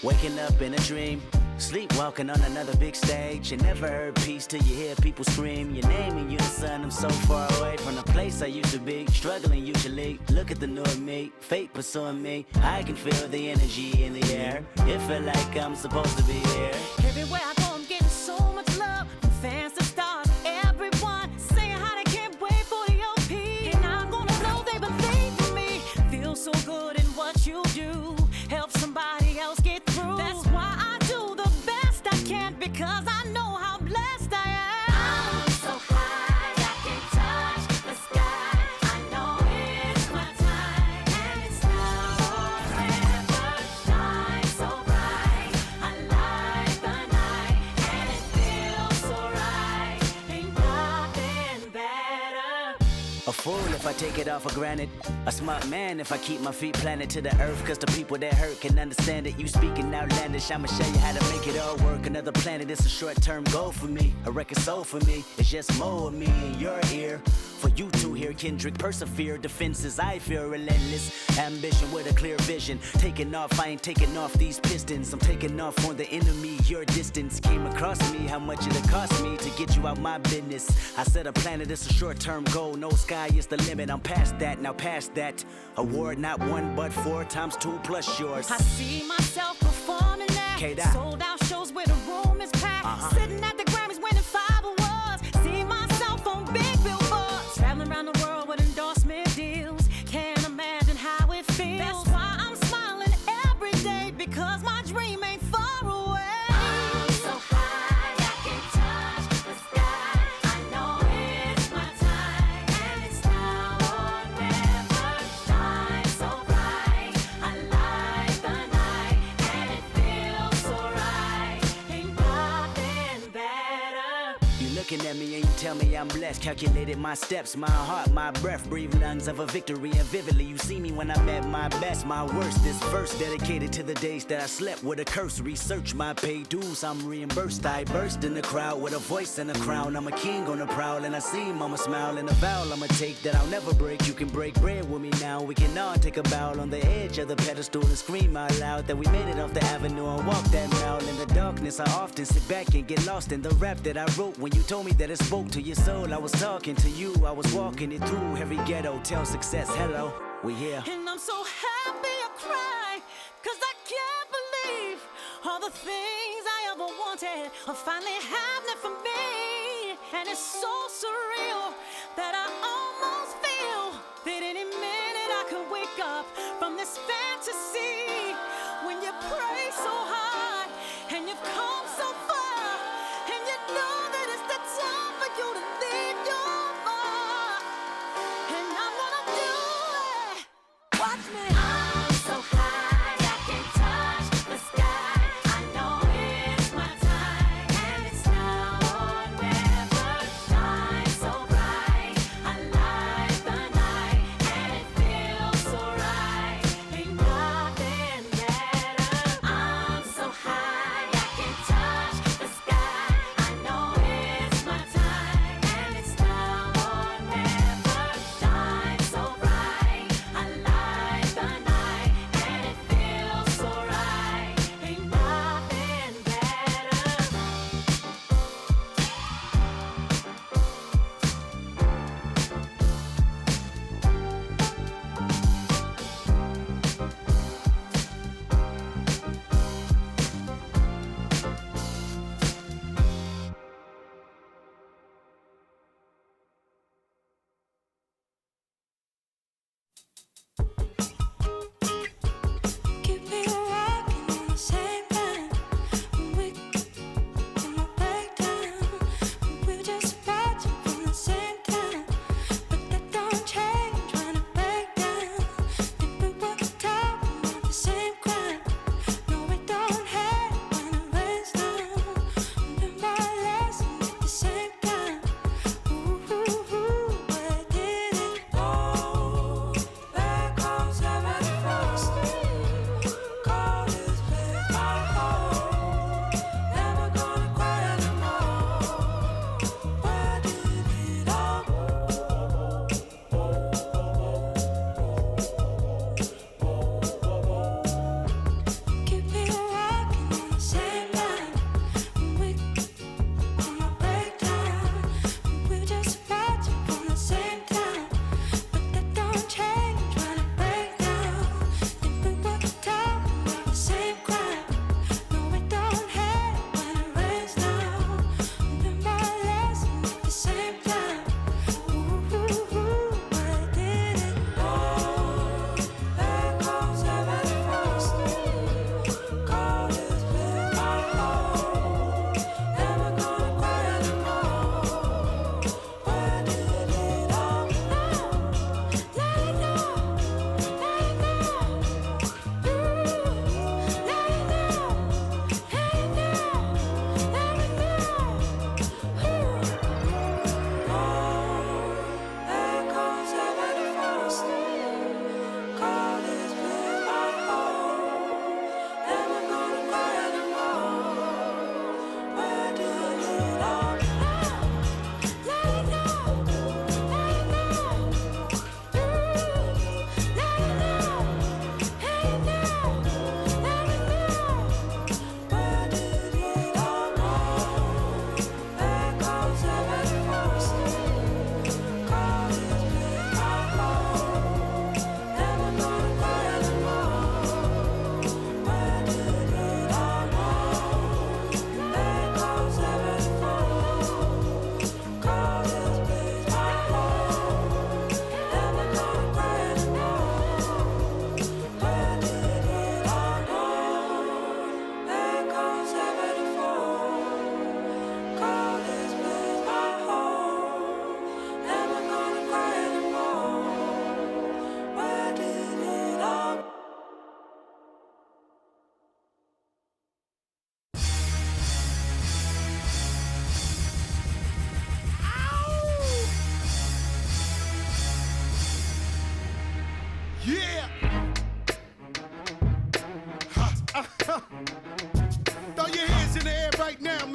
Waking up in a dream, sleepwalking on another big stage. You never heard peace till you hear people scream your name in unison. I'm so far away from the place I used to be, struggling usually. Look at the new me, fate pursuing me. I can feel the energy in the air. It feel like I'm supposed to be here. Everywhere I go, I'm getting so much love from fans to stars. Everyone saying how they can't wait for the OP. And I'm gonna know they believe in me. Feel so good in what you do. Help somebody else get through. That's why I do the best I can, because I know how blessed I am. I'm so high, I can touch the sky. I know it's my time, and it's now or never. Shine so bright, I light the night, and it feels so right. Ain't nothing better. A fool if I take it all for granted. A smart man if I keep my feet planted to the earth. Cause the people that hurt can understand it. You speaking outlandish, I'ma show you how to make it all work. Another planet, it's a short-term goal for me. A record soul for me, it's just more of me in your ear. For you to hear Kendrick persevere. Defenses I feel relentless. Ambition with a clear vision. Taking off, I ain't taking off these pistons. I'm taking off on the enemy. Your distance came across me. How much it'll cost me to get you out my business. I said a planet, it's a short-term goal. No sky is the limit. I'm past that, now past that. Award not 1 but 4 times 2 plus yours. I see myself performing that. K-Dot. Sold out shows where the room is packed. Sitting at the Grammys winning 5 awards. See myself on big billboards. Traveling around the world with endorsement deals. Can't imagine how it feels. That's why I'm smiling every day, because my dream ain't far away. I'm so high, I can touch the sky. I know it's my time, and it's now or never. Shine so bright, I light the night, and it feels so right. Ain't nothing better. You looking at me and you tell me I'm blessed. Calculated my steps, my heart, my breath. Breathe lungs of a victory, and vividly you see me when I'm at my best, my worst. This verse dedicated to the days that I slept with a curse. Research my paid dues, I'm reimbursed. I burst in the crowd with a voice and a crown. I'm a king on the prowl, and I see mama smile. And a vow I'ma take that I'll never break. You can break bread with me now. We can all take a bow on the edge of the pedestal and scream out loud that we made it off the avenue and walk that mile. In the darkness I often sit back and get lost in the rap that I wrote. When you told me that it spoke to your soul, I was talking to you. I was walking it through every ghetto. Tell success hello, we here. And I'm so happy I cry, cause I can't believe all the things I ever wanted are finally happening for me. And it's so surreal that I almost feel that any minute I could wake up from this fantasy. When you pray so hard and you've come so far, and you know that it's the time for you to leave your mark. And I'm gonna do it. Watch me. I'm so high, I can touch the sky. I know it's my time, and it's now or never. Shine so bright, I light the night, and it feels so right. Ain't nothing better. I'm so high, I can touch the sky. I know it's my time, and it's now or never. Shine so bright, I light the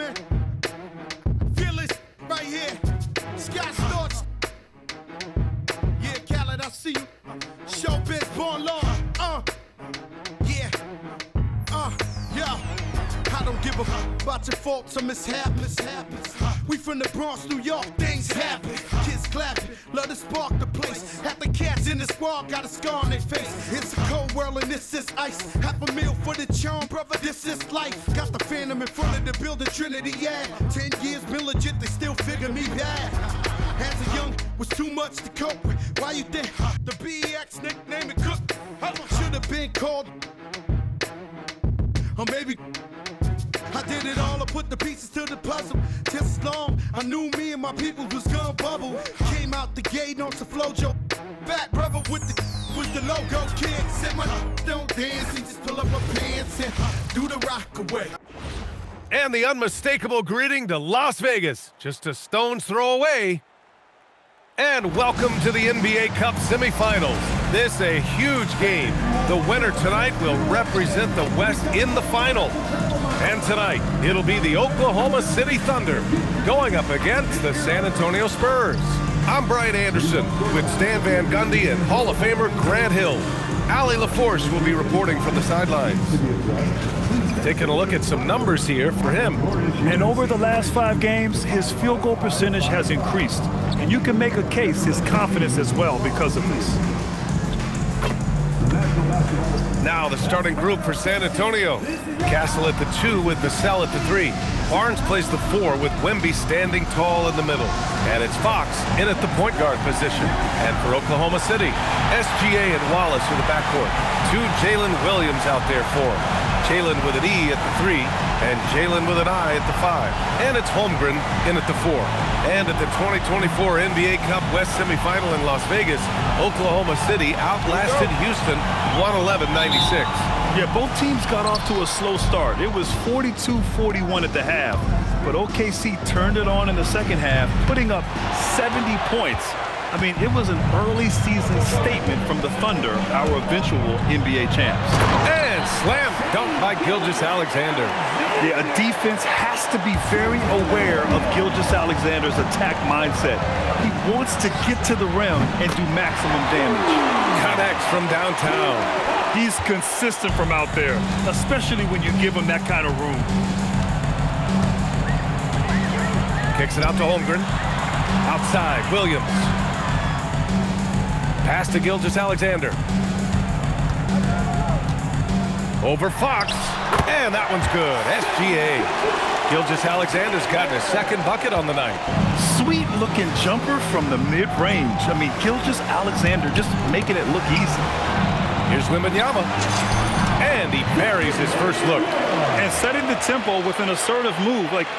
man. Feel it right here. Sky Storch. Yeah, Khaled, I see you. Showbiz, born law. Yeah. Yeah. I don't give a fuck about your faults or mishaps. We from the Bronx, New York, things happen. Kids clapping, love to spark the place. Half the cats in the squad got a scar on their face. It's a cold world and this is ice. Half a meal for the charm, brother, this is life. Got the Phantom in front of the building, Trinity, yeah. 10 years been legit, they still figure me bad. As a young, was too much to cope with. Why you think the BX nickname it Cook? Should have been called, or maybe I did it all, I put the pieces to the puzzle. Just as long, I knew me and my people was gonna bubble. Came out the gate on some flojo. Back brother with the logo kid. Said my don't dance, he just pull up my pants and do the rock away. And the unmistakable greeting to Las Vegas, just a stone's throw away. And welcome to the NBA Cup Semifinals. This a huge game. The winner tonight will represent the West in the final. And tonight, it'll be the Oklahoma City Thunder going up against the San Antonio Spurs. I'm Brian Anderson with Stan Van Gundy and Hall of Famer Grant Hill. Allie LaForce will be reporting from the sidelines. Taking a look at some numbers here for him. And over the last 5 games, his field goal percentage has increased. And you can make a case his confidence as well because of this. Now the starting group for San Antonio. Castle at the 2 with Vassell at the 3. Barnes plays the 4 with Wemby standing tall in the middle. And it's Fox in at the point guard position. And for Oklahoma City, SGA and Wallace are the backcourt. 2 Jalen Williams out there for him. Jalen with an E at the 3, and Jalen with an I at the 5. And it's Holmgren in at the 4. And at the 2024 NBA Cup West Semifinal in Las Vegas, Oklahoma City outlasted Houston 111-96. Yeah, both teams got off to a slow start. It was 42-41 at the half, but OKC turned it on in the second half, putting up 70 points. I mean, it was an early season statement from the Thunder, our eventual NBA champs. And slam dunk by Gilgeous-Alexander. Yeah, a defense has to be very aware of Gilgeous-Alexander's attack mindset. He wants to get to the rim and do maximum damage. Connects from downtown. He's consistent from out there, especially when you give him that kind of room. Kicks it out to Holmgren. Outside, Williams. Pass to Gilgeous-Alexander. Over Fox. And that one's good. SGA. Gilgeous-Alexander's gotten his second bucket on the night. Sweet-looking jumper from the mid-range. I mean, Gilgeous-Alexander just making it look easy. Here's Wembanyama. And he buries his first look. And setting the tempo with an assertive move. Like,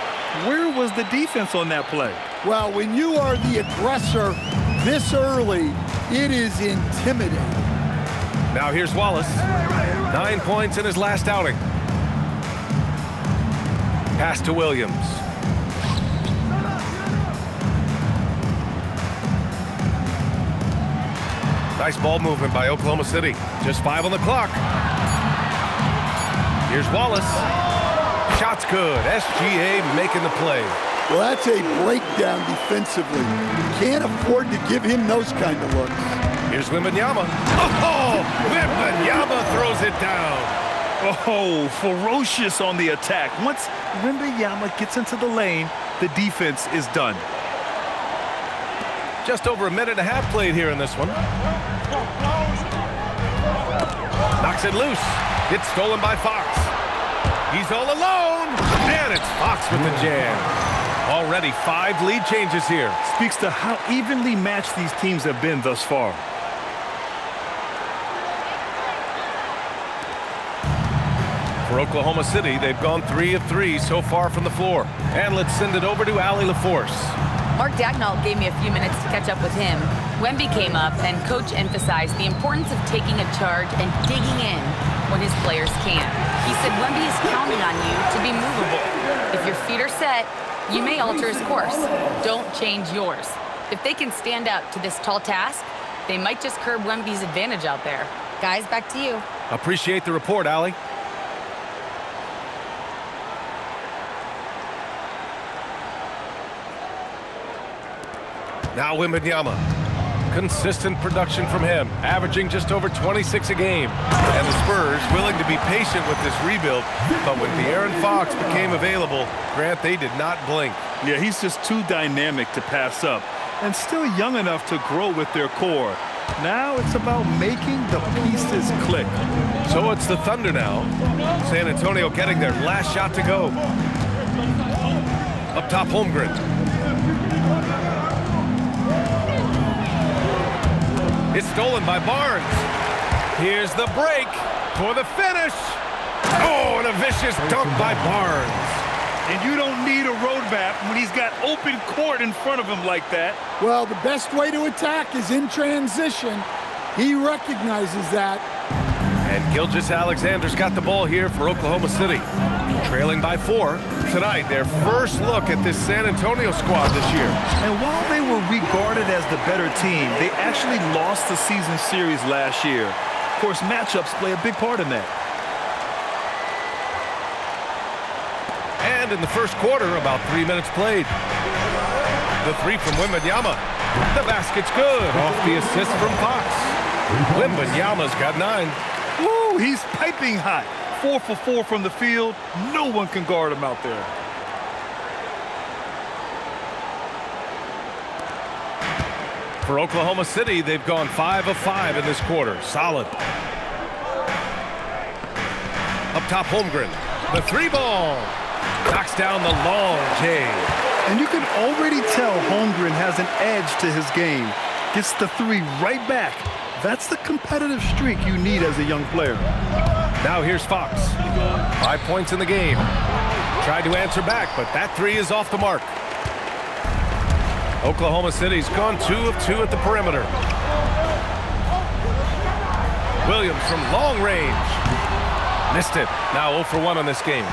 where was the defense on that play? Well, when you are the aggressor this early, it is intimidating. Now here's Wallace. 9 points in his last outing. Pass to Williams. Nice ball movement by Oklahoma City. Just 5 on the clock. Here's Wallace. Shot's good. SGA making the play. Well, that's a breakdown defensively. Can't afford to give him those kind of looks. Here's Wembanyama. Oh, Wembanyama throws it down. Oh, ferocious on the attack. Once Wembanyama gets into the lane, the defense is done. Just over a minute and a half played here in this one. Knocks it loose. It's stolen by Fox. He's all alone. And it's Fox with the jam. Already 5 lead changes here. Speaks to how evenly matched these teams have been thus far. For Oklahoma City, they've gone 3 of 3 so far from the floor. And let's send it over to Allie LaForce. Mark Dagnall gave me a few minutes to catch up with him. Wemby came up, and Coach emphasized the importance of taking a charge and digging in when his players can. He said Wemby is counting on you to be movable. If your feet are set, you may alter his course. Don't change yours. If they can stand up to this tall task, they might just curb Wemby's advantage out there. Guys, back to you. Appreciate the report, Allie. Now Wembanyama. Consistent production from him, averaging just over 26 a game. And the Spurs willing to be patient with this rebuild, but when De'Aaron Fox became available, Grant, they did not blink. Yeah, he's just too dynamic to pass up and still young enough to grow with their core. Now it's about making the pieces click. So it's the Thunder now. San Antonio getting their last shot to go. Up top, Holmgren. It's stolen by Barnes. Here's the break for the finish. Oh, and a vicious dunk by Barnes. And you don't need a roadmap when he's got open court in front of him like that. Well, the best way to attack is in transition. He recognizes that. And Gilgeous-Alexander's got the ball here for Oklahoma City. Trailing by 4. Tonight, their first look at this San Antonio squad this year. And while they were regarded as the better team, they actually lost the season series last year. Of course, matchups play a big part in that. And in the first quarter, about 3 minutes played. The three from Wembanyama. The basket's good off the assist from Fox. Wembanyama's got 9. Woo, he's piping hot. 4 for 4 from the field. No one can guard him out there. For Oklahoma City, they've gone 5 of 5 in this quarter. Solid. Up top, Holmgren. The 3-ball. Knocks down the long J. And you can already tell Holmgren has an edge to his game. Gets the 3 right back. That's the competitive streak you need as a young player. Now here's Fox. 5 points in the game. Tried to answer back, but that 3 is off the mark. Oklahoma City's gone 2 of 2 at the perimeter. Williams from long range. Missed it. Now 0 for 1 on this game.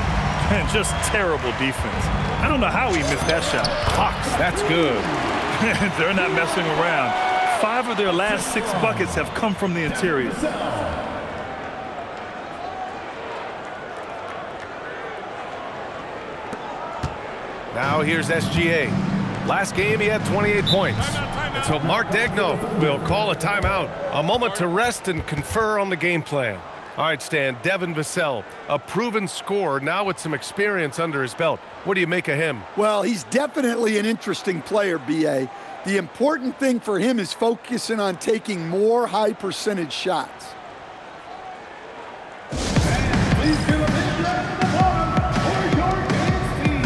And just terrible defense. I don't know how he missed that shot. Fox, that's good. They're not messing around. 5 of their last 6 buckets have come from the interior. Now here's SGA. Last game he had 28 points. And so Mark Daigneault will call a timeout. A moment to rest and confer on the game plan. All right, Stan, Devin Vassell, a proven scorer, now with some experience under his belt. What do you make of him? Well, he's definitely an interesting player, B.A. The important thing for him is focusing on taking more high-percentage shots. Please give a big round of applause for York Knicks team.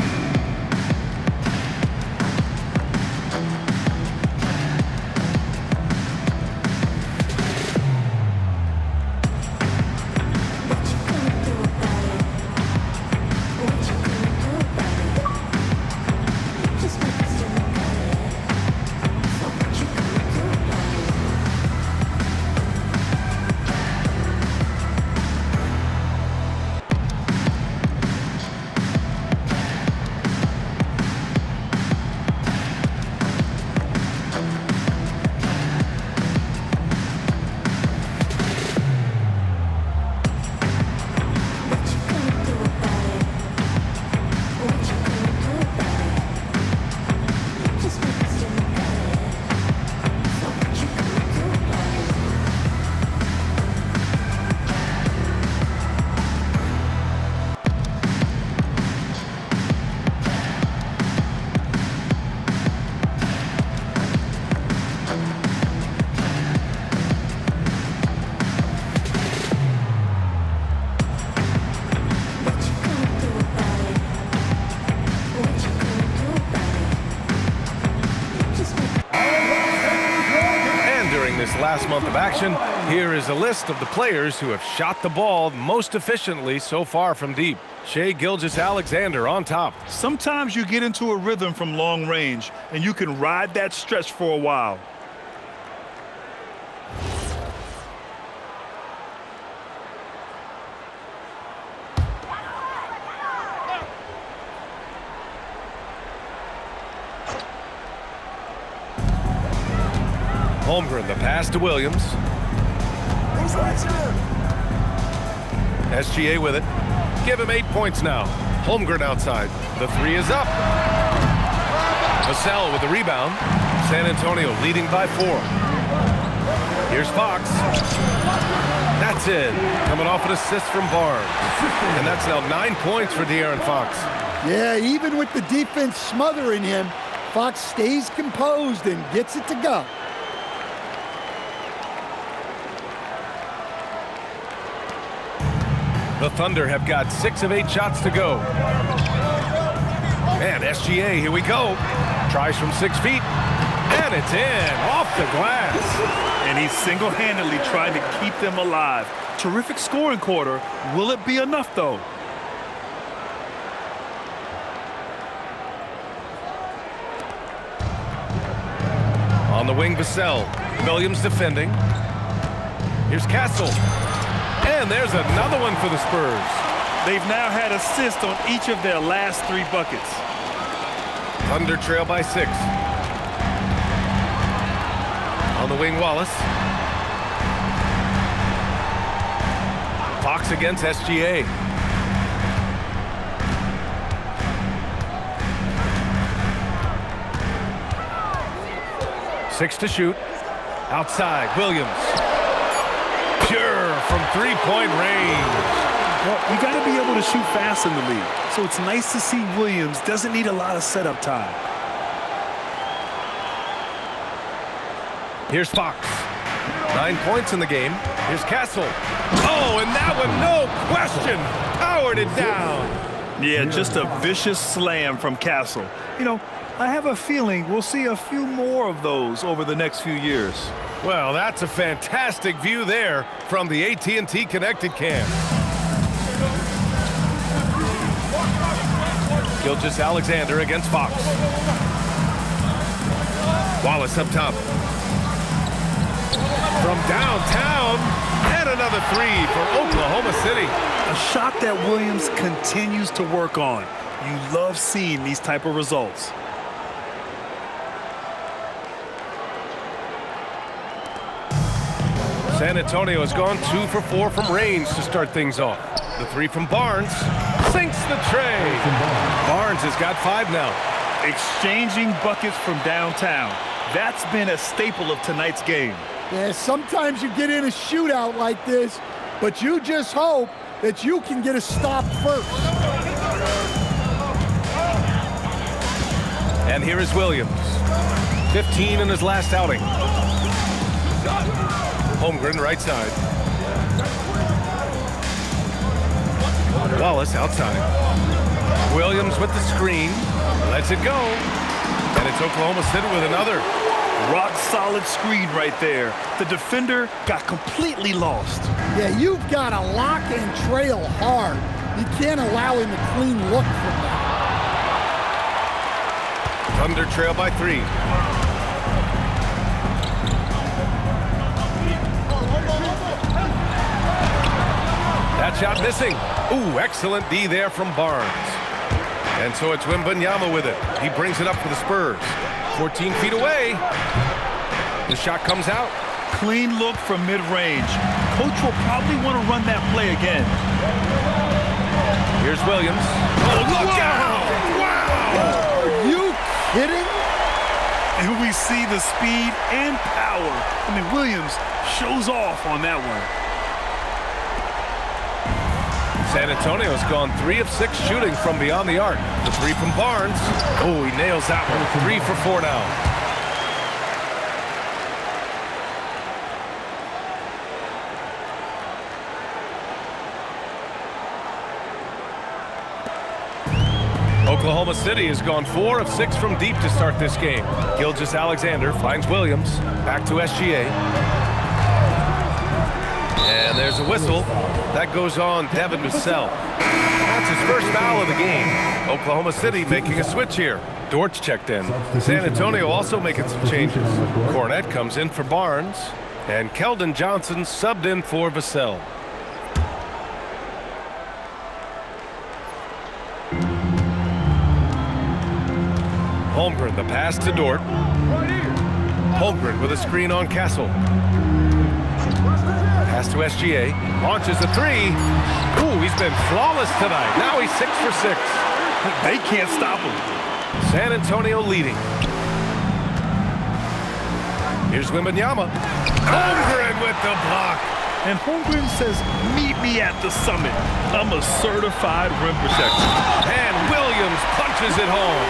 Last month of action, here is a list of the players who have shot the ball most efficiently so far from deep. Shai Gilgeous-Alexander on top. Sometimes you get into a rhythm from long range, and you can ride that stretch for a while. Holmgren, the pass to Williams. SGA with it. Give him 8 points now. Holmgren outside. The 3 is up. Vassell with the rebound. San Antonio leading by 4. Here's Fox. That's in. Coming off an assist from Barnes. And that's now 9 points for De'Aaron Fox. Yeah, even with the defense smothering him, Fox stays composed and gets it to go. The Thunder have got 6 of 8 shots to go. And SGA, here we go. Tries from 6 feet. And it's in, off the glass. And he's single-handedly trying to keep them alive. Terrific scoring quarter. Will it be enough, though? On the wing, Vassell. Williams defending. Here's Castle. And there's another one for the Spurs. They've now had assists on each of their last 3 buckets. Thunder trail by 6. On the wing, Wallace. Fox against SGA. Six to shoot. Outside, Williams. Pure from three-point range. Well, you got to be able to shoot fast in the league. So it's nice to see Williams doesn't need a lot of setup time. Here's Fox. 9 points in the game. Here's Castle. Oh, and that one, no question, powered it down. Yeah, just a vicious slam from Castle. You know, I have a feeling we'll see a few more of those over the next few years. Well, that's a fantastic view there from the AT&T Connected Cam. Gilgeous-Alexander against Fox. Wallace up top. From downtown, and another 3 for Oklahoma City. A shot that Williams continues to work on. You love seeing these type of results. San Antonio has gone 2 for 4 from range to start things off. The 3 from Barnes sinks the tray. Barnes has got 5 now. Exchanging buckets from downtown. That's been a staple of tonight's game. Yeah, sometimes you get in a shootout like this, but you just hope that you can get a stop first. And here is Williams. 15 in his last outing. Holmgren right side. Wallace outside. Williams with the screen. Lets it go. And it's Oklahoma City with another. Rock-solid screen right there. The defender got completely lost. Yeah, you've got to lock and trail hard. You can't allow him a clean look from that. Thunder trail by 3. That shot missing. Ooh, excellent D there from Barnes. And so it's Wembanyama with it. He brings it up for the Spurs. 14 feet away. The shot comes out. Clean look from mid-range. Coach will probably want to run that play again. Here's Williams. Oh, look out! Wow! Are you kidding? And we see the speed and power. I mean, Williams shows off on that one. San Antonio's gone 3 of 6 shooting from beyond the arc. The 3 from Barnes. Oh, he nails that one. 3 for 4 now. Oklahoma City has gone 4 of 6 from deep to start this game. Gilgeous-Alexander finds Williams. Back to SGA. And there's a whistle. That goes on Devin Vassell. That's his first foul of the game. Oklahoma City making a switch here. Dortch checked in. San Antonio also making some changes. Cornette comes in for Barnes. And Keldon Johnson subbed in for Vassell. Holmgren, the pass to Dort. Holmgren with a screen on Castle. Pass to SGA. Launches a 3. Ooh, he's been flawless tonight. Now he's 6 for 6. They can't stop him. San Antonio leading. Here's Wembanyama. Holmgren with the block. And Holmgren says, meet me at the summit. I'm a certified rim protector. And Williams punches it home.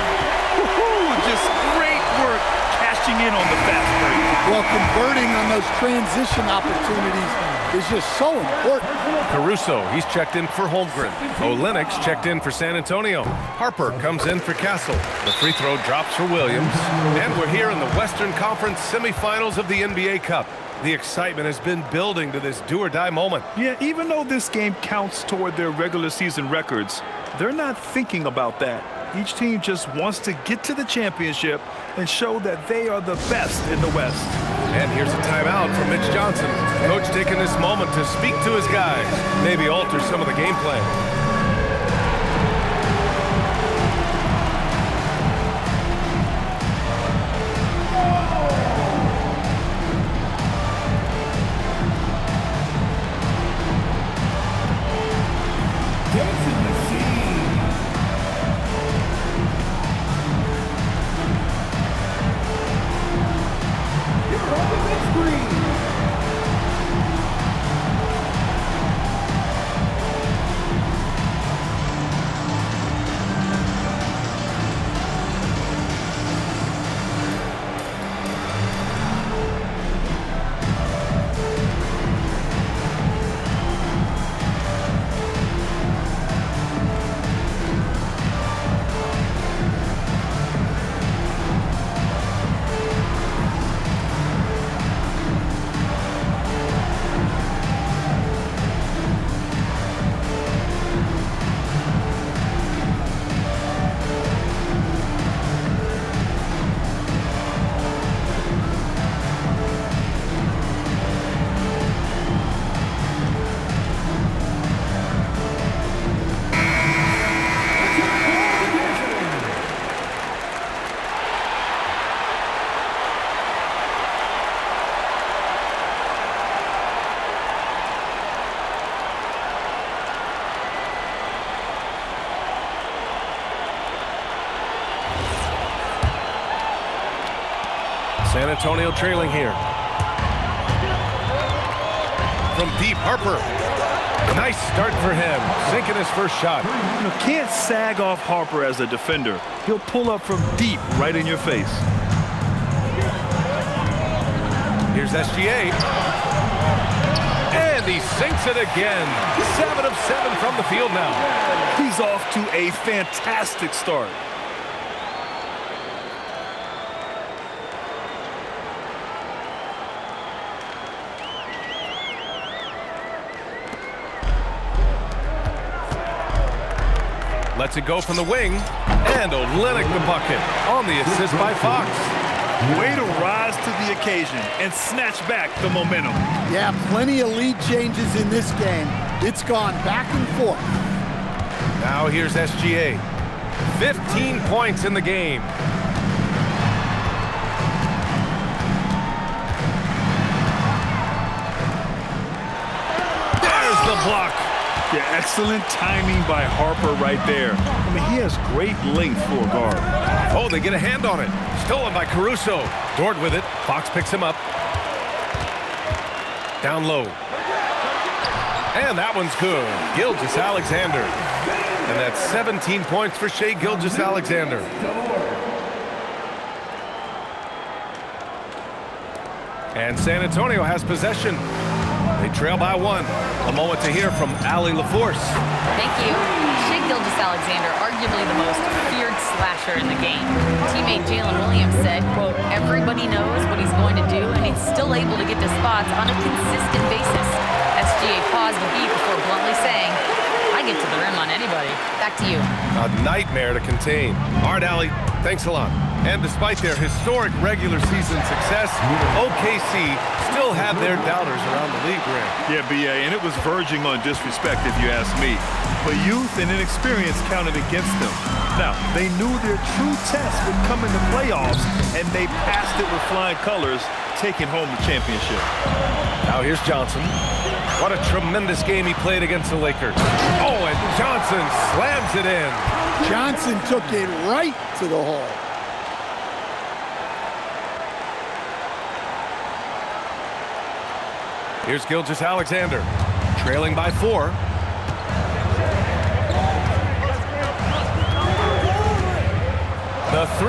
Just great work cashing in on the fast break. Well, converting on those transition opportunities is just so important. Caruso, he's checked in for Holmgren. Olynyk's checked in for San Antonio. Harper comes in for Castle. The free throw drops for Williams. And we're here in the Western Conference semifinals of the NBA Cup. The excitement has been building to this do-or-die moment. Yeah, even though this game counts toward their regular season records, they're not thinking about that. Each team just wants to get to the championship and show that they are the best in the West. And here's a timeout from Mitch Johnson. Coach taking this moment to speak to his guys, maybe alter some of the game plan. San Antonio trailing here. From deep, Harper. Nice start for him, sinking his first shot. You can't sag off Harper as a defender. He'll pull up from deep right in your face. Here's SGA. And he sinks it again. 7 of 7 from the field now. He's off to a fantastic start. Lets it go from the wing. And Olynyk the bucket on the assist by Fox. Way to rise to the occasion and snatch back the momentum. Yeah, plenty of lead changes in this game. It's gone back and forth. Now here's SGA. 15 points in the game. There's the block. Yeah, excellent timing by Harper right there. I mean, he has great length for a guard. Oh, they get a hand on it. Stolen by Caruso. Dort with it. Fox picks him up. Down low. And that one's good. Gilgeous-Alexander. And that's 17 points for Shai Gilgeous-Alexander. And San Antonio has possession. They trail by 1. A moment to hear from Allie LaForce. Thank you. Shai Gilgeous-Alexander, arguably the most feared slasher in the game. Teammate Jalen Williams said, quote, everybody knows what he's going to do, and he's still able to get to spots on a consistent basis. SGA paused the beat before bluntly saying, I get to the rim on anybody. Back to you. A nightmare to contain. All right, Allie, thanks a lot. And despite their historic regular season success, OKC still had their doubters around the league rim. Yeah, B.A., and it was verging on disrespect if you ask me. But youth and inexperience counted against them. Now, they knew their true test would come in the playoffs, and they passed it with flying colors, taking home the championship. Now here's Johnson. What a tremendous game he played against the Lakers. Oh, and Johnson slams it in. Johnson took it right to the hole. Here's Gilgeous-Alexander, trailing by 4. The 3.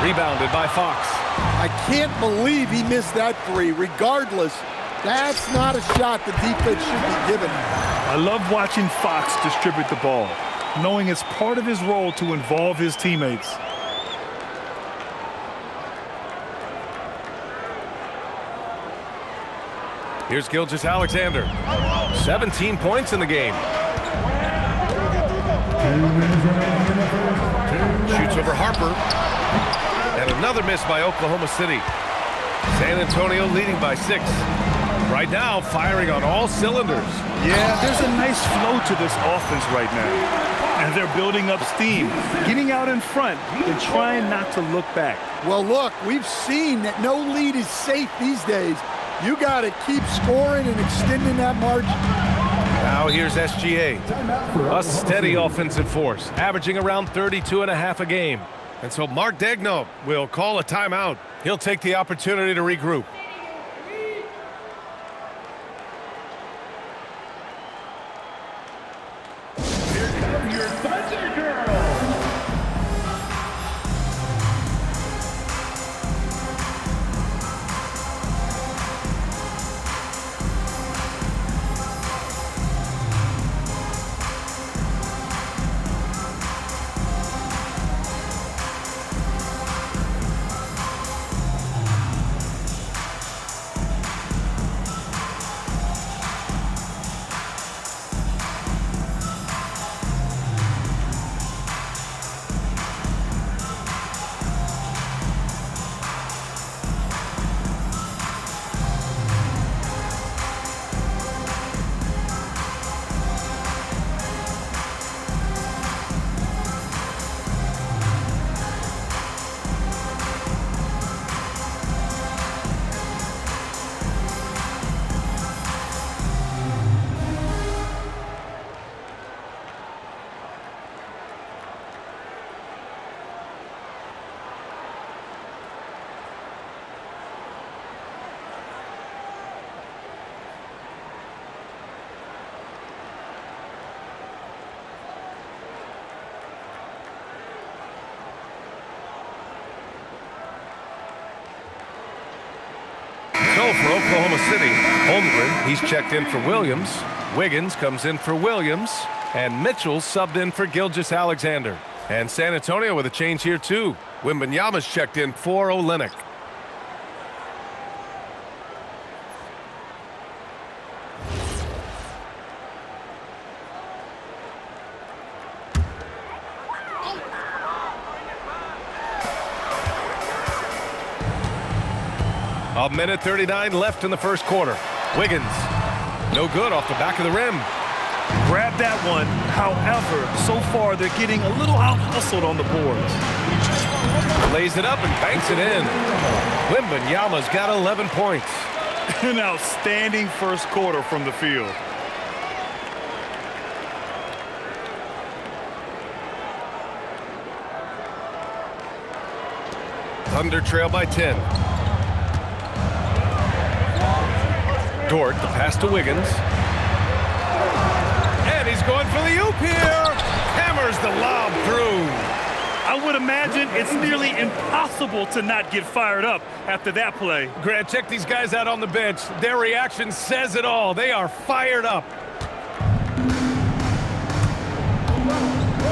Rebounded by Fox. I can't believe he missed that 3. Regardless, that's not a shot the defense should be giving him. I love watching Fox distribute the ball, knowing it's part of his role to involve his teammates. Here's Gilgeous-Alexander. 17 points in the game. Shoots over Harper. And another miss by Oklahoma City. San Antonio leading by 6. Right now, firing on all cylinders. Yeah, there's a nice flow to this offense right now. And they're building up steam, getting out in front and trying not to look back. Well, look, we've seen that no lead is safe these days. You got to keep scoring and extending that margin. Now here's SGA. A steady offensive force, averaging around 32.5 a game. And so Mark Daigneault will call a timeout. He'll take the opportunity to regroup. So for Oklahoma City, Holmgren, he's checked in for Williams. Wiggins comes in for Williams. And Mitchell subbed in for Gilgeous-Alexander. And San Antonio with a change here too. Wembanyama's checked in for Olynyk. A minute 39 left in the first quarter. Wiggins, no good off the back of the rim. Grab that one. However, so far they're getting a little out-hustled on the boards. Lays it up and banks it in. Wembanyama's got 11 points. An outstanding first quarter from the field. Thunder trail by 10. Dort, the pass to Wiggins. And he's going for the oop here. Hammers the lob through. I would imagine it's nearly impossible to not get fired up after that play. Grant, check these guys out on the bench. Their reaction says it all. They are fired up.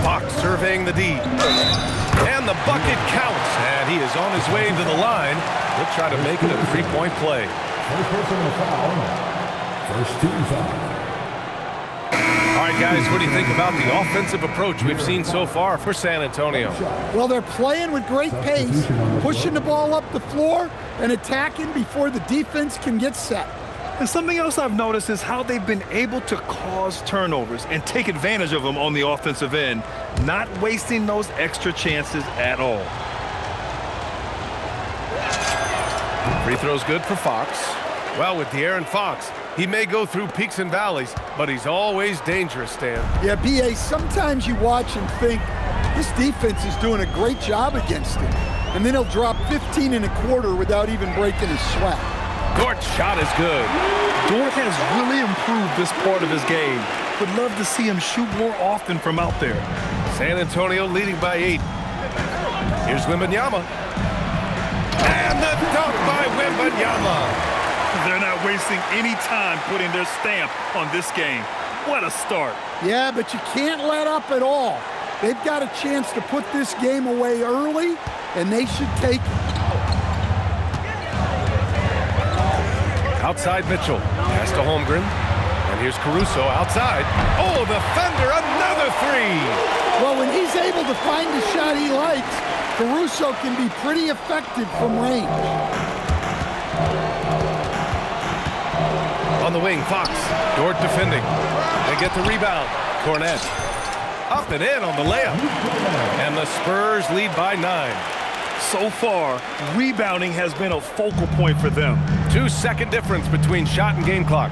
Fox surveying the D. And the bucket counts. And he is on his way to the line. He'll try to make it a three-point play. First personal foul. First team foul. All right, guys, what do you think about the offensive approach we've seen so far for San Antonio? Well, they're playing with great pace, pushing the ball up the floor and attacking before the defense can get set. And something else I've noticed is how they've been able to cause turnovers and take advantage of them on the offensive end, not wasting those extra chances at all. Free throw's good for Fox. Well, with De'Aaron Fox, he may go through peaks and valleys, but he's always dangerous, Stan. Yeah, B.A., sometimes you watch and think, this defense is doing a great job against him. And then he'll drop 15 and a quarter without even breaking a sweat. Dort's shot is good. Dort has really improved this part of his game. Would love to see him shoot more often from out there. San Antonio leading by 8. Here's Wembanyama. And the dunk by Wembanyama. They're not wasting any time putting their stamp on this game. What a start. Yeah, but you can't let up at all. They've got a chance to put this game away early, and they should take it. Outside Mitchell. Pass to Holmgren. And here's Caruso outside. Oh, the Thunder, another 3. Well, when he's able to find the shot he likes, Caruso can be pretty effective from range. On the wing, Fox. Dort defending. They get the rebound. Cornette. Up and in on the layup. And the Spurs lead by 9. So far, rebounding has been a focal point for them. 2-second difference between shot and game clock.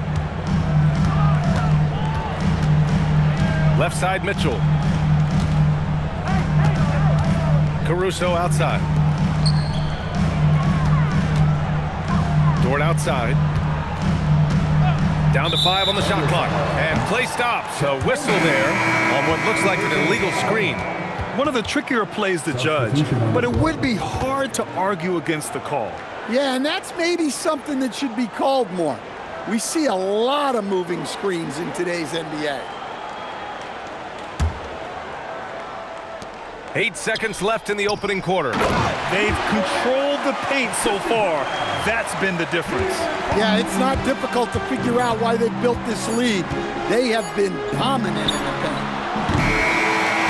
Left side, Mitchell. Caruso outside. Dort outside. Down to 5 on the shot clock. And play stops. A whistle there on what looks like an illegal screen. One of the trickier plays to judge, but it would be hard to argue against the call. Yeah, and that's maybe something that should be called more. We see a lot of moving screens in today's NBA. 8 seconds left in the opening quarter. They've controlled the paint so far. That's been the difference. Yeah, it's not difficult to figure out why they built this lead. They have been dominant in the paint.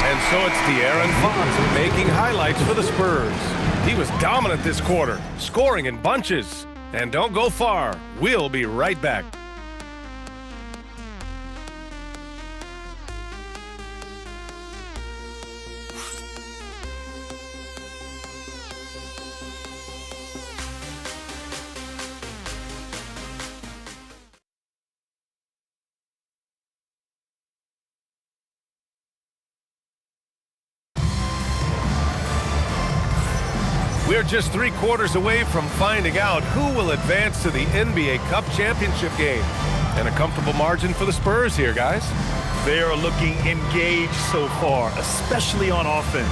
And so it's De'Aaron Fox making highlights for the Spurs. He was dominant this quarter, scoring in bunches. And don't go far. We'll be right back. We're just 3 quarters away from finding out who will advance to the NBA Cup Championship game. And a comfortable margin for the Spurs here, guys. They are looking engaged so far, especially on offense.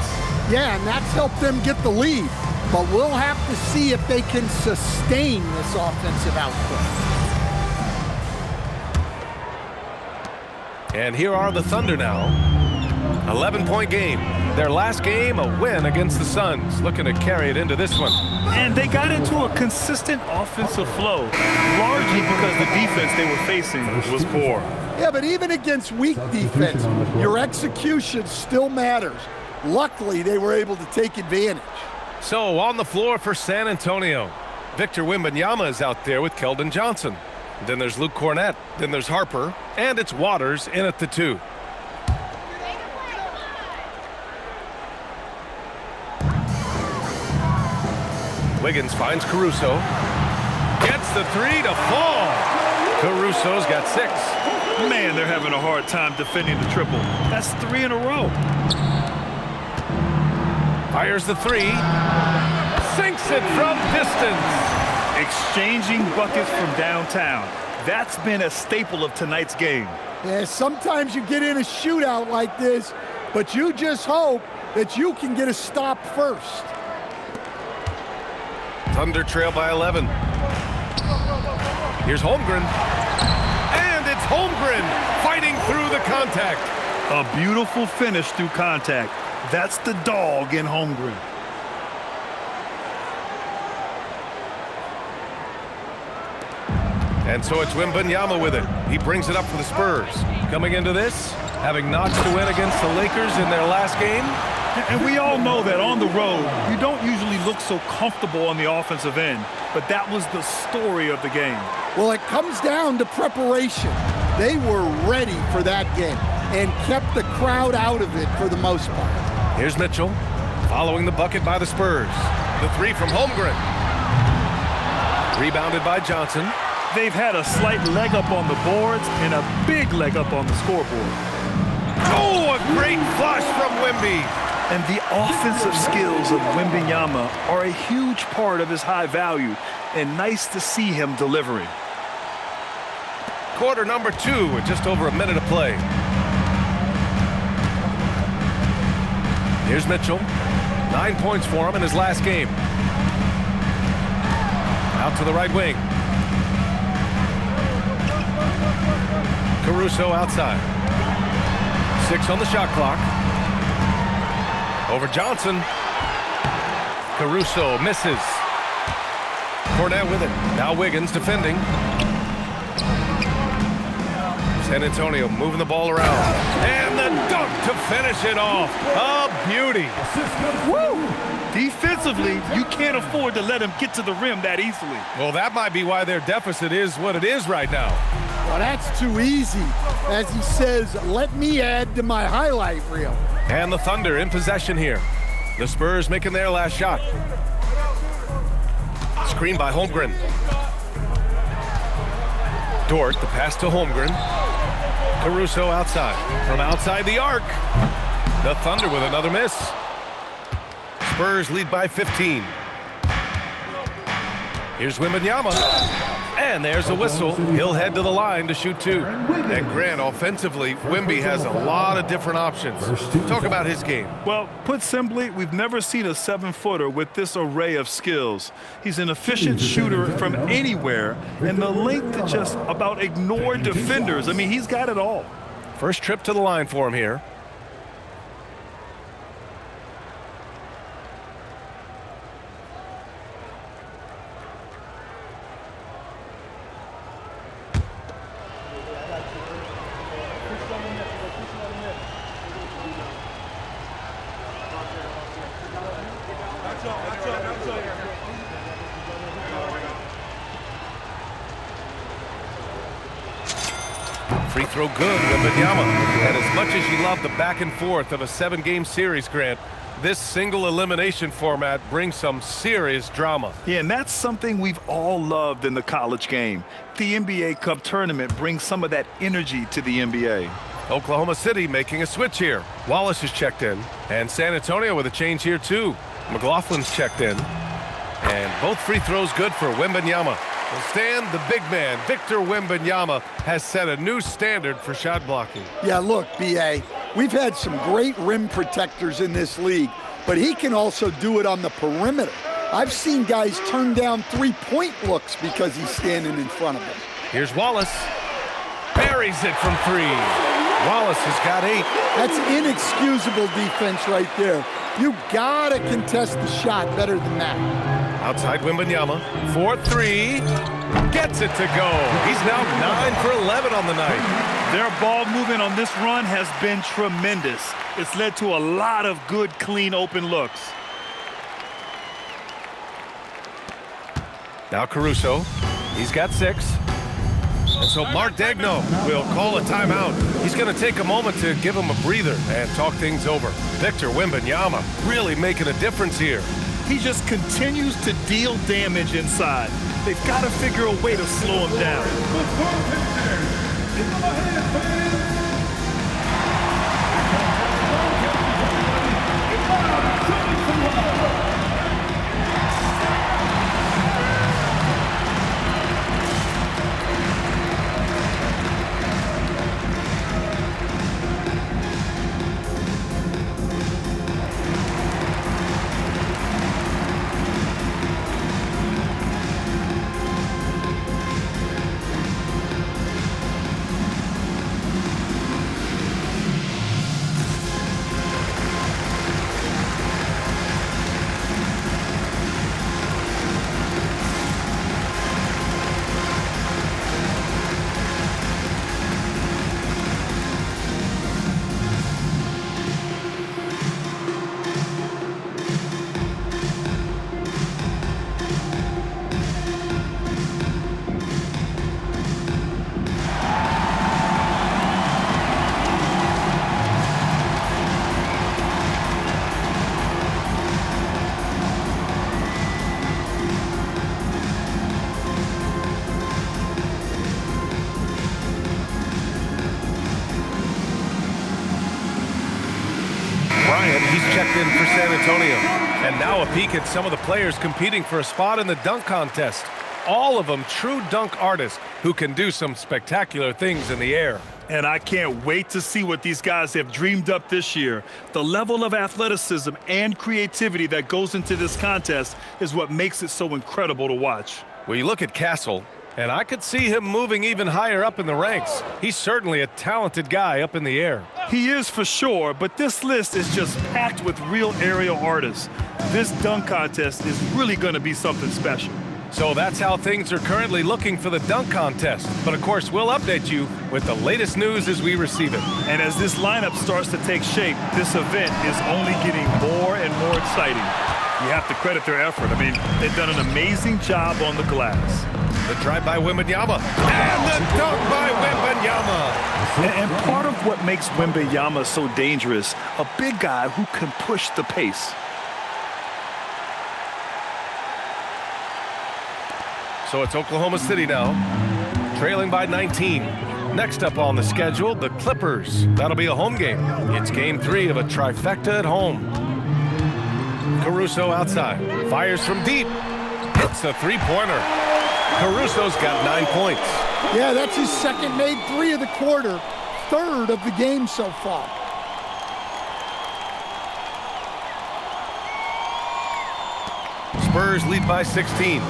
Yeah, and that's helped them get the lead. But we'll have to see if they can sustain this offensive output. And here are the Thunder now. 11-point game. Their last game, a win against the Suns. Looking to carry it into this one. And they got into a consistent offensive flow, largely because the defense they were facing was poor. Yeah, but even against weak defense, your execution still matters. Luckily, they were able to take advantage. So, on the floor for San Antonio. Victor Wembanyama is out there with Keldon Johnson. Then there's Luke Cornette. Then there's Harper. And it's Waters in at the 2. Wiggins finds Caruso. Gets the 3 to fall. Caruso's got 6. Man, they're having a hard time defending the triple. That's 3 in a row. Fires the 3. Sinks it from distance. Exchanging buckets from downtown. That's been a staple of tonight's game. Yeah, sometimes you get in a shootout like this, but you just hope that you can get a stop first. Thunder trail by 11. Here's Holmgren. And it's Holmgren fighting through the contact. A beautiful finish through contact. That's the dog in Holmgren. And so it's Wembanyama with it. He brings it up for the Spurs. Coming into this, having notched a win against the Lakers in their last game. And we all know that on the road, you don't usually look so comfortable on the offensive end. But that was the story of the game. Well, it comes down to preparation. They were ready for that game and kept the crowd out of it for the most part. Here's Mitchell, following the bucket by the Spurs. The 3 from Holmgren. Rebounded by Johnson. They've had a slight leg up on the boards and a big leg up on the scoreboard. Oh, a great flush from Wemby. And the offensive skills of Wembanyama are a huge part of his high value, and nice to see him delivering. Quarter number 2 with just over a minute to play. Here's Mitchell. 9 points for him in his last game. Out to the right wing. Caruso outside. 6 on the shot clock. Over Johnson. Caruso misses. Cornette with it. Now Wiggins defending. San Antonio moving the ball around. And the dunk to finish it off. A beauty. Woo! Defensively, you can't afford to let him get to the rim that easily. Well, that might be why their deficit is what it is right now. Well, that's too easy. As he says, let me add to my highlight reel. And the Thunder in possession here. The Spurs making their last shot. Screen by Holmgren. Dort, the pass to Holmgren. Caruso outside. From outside the arc. The Thunder with another miss. Spurs lead by 15. Here's Wembanyama. And there's a whistle. He'll head to the line to shoot 2. And Grant, offensively, Wemby has a lot of different options. Talk about his game. Well, put simply, we've never seen a 7-footer with this array of skills. He's an efficient shooter from anywhere, and the length to just about ignore defenders. I mean, he's got it all. First trip to the line for him here. Free throw good, Wembanyama. And as much as you love the back and forth of a 7-game series, Grant, this single elimination format brings some serious drama. Yeah, and that's something we've all loved in the college game. The NBA Cup tournament brings some of that energy to the NBA. Oklahoma City making a switch here. Wallace is checked in. And San Antonio with a change here, too. McLaughlin's checked in. And both free throws good for Wembanyama. Well, Stan, the big man, Victor Wembanyama, has set a new standard for shot blocking. Yeah, look, B.A., we've had some great rim protectors in this league, but he can also do it on the perimeter. I've seen guys turn down three-point looks because he's standing in front of them. Here's Wallace. Buries it from 3. Wallace has got 8. That's inexcusable defense right there. You gotta contest the shot better than that. Outside Wembanyama, 4-3, gets it to go. He's now 9 for 11 on the night. Their ball movement on this run has been tremendous. It's led to a lot of good, clean, open looks. Now Caruso, he's got 6. And so Mark Daigneault will call a timeout. He's going to take a moment to give him a breather and talk things over. Victor Wembanyama really making a difference here. He just continues to deal damage inside. They've got to figure a way to slow him down. checked in for San Antonio. And now a peek at some of the players competing for a spot in the dunk contest. All of them true dunk artists who can do some spectacular things in the air. And I can't wait to see what these guys have dreamed up this year. The level of athleticism and creativity that goes into this contest is what makes it so incredible to watch. Well, you look at Castle, and I could see him moving even higher up in the ranks. He's certainly a talented guy up in the air. He is for sure, but this list is just packed with real aerial artists. This dunk contest is really going to be something special. So that's how things are currently looking for the dunk contest. But of course, we'll update you with the latest news as we receive it. And as this lineup starts to take shape, this event is only getting more and more exciting. You have to credit their effort. I mean, they've done an amazing job on the glass. The drive by Wembanyama. And the dunk by Wembanyama. And part of what makes Wembanyama so dangerous, a big guy who can push the pace. So it's Oklahoma City now, trailing by 19. Next up on the schedule, the Clippers. That'll be a home game. It's game 3 of a trifecta at home. Caruso outside, fires from deep, hits a three-pointer. Caruso's got 9 points. Yeah, that's his second made 3 of the quarter, third of the game so far. Spurs lead by 16.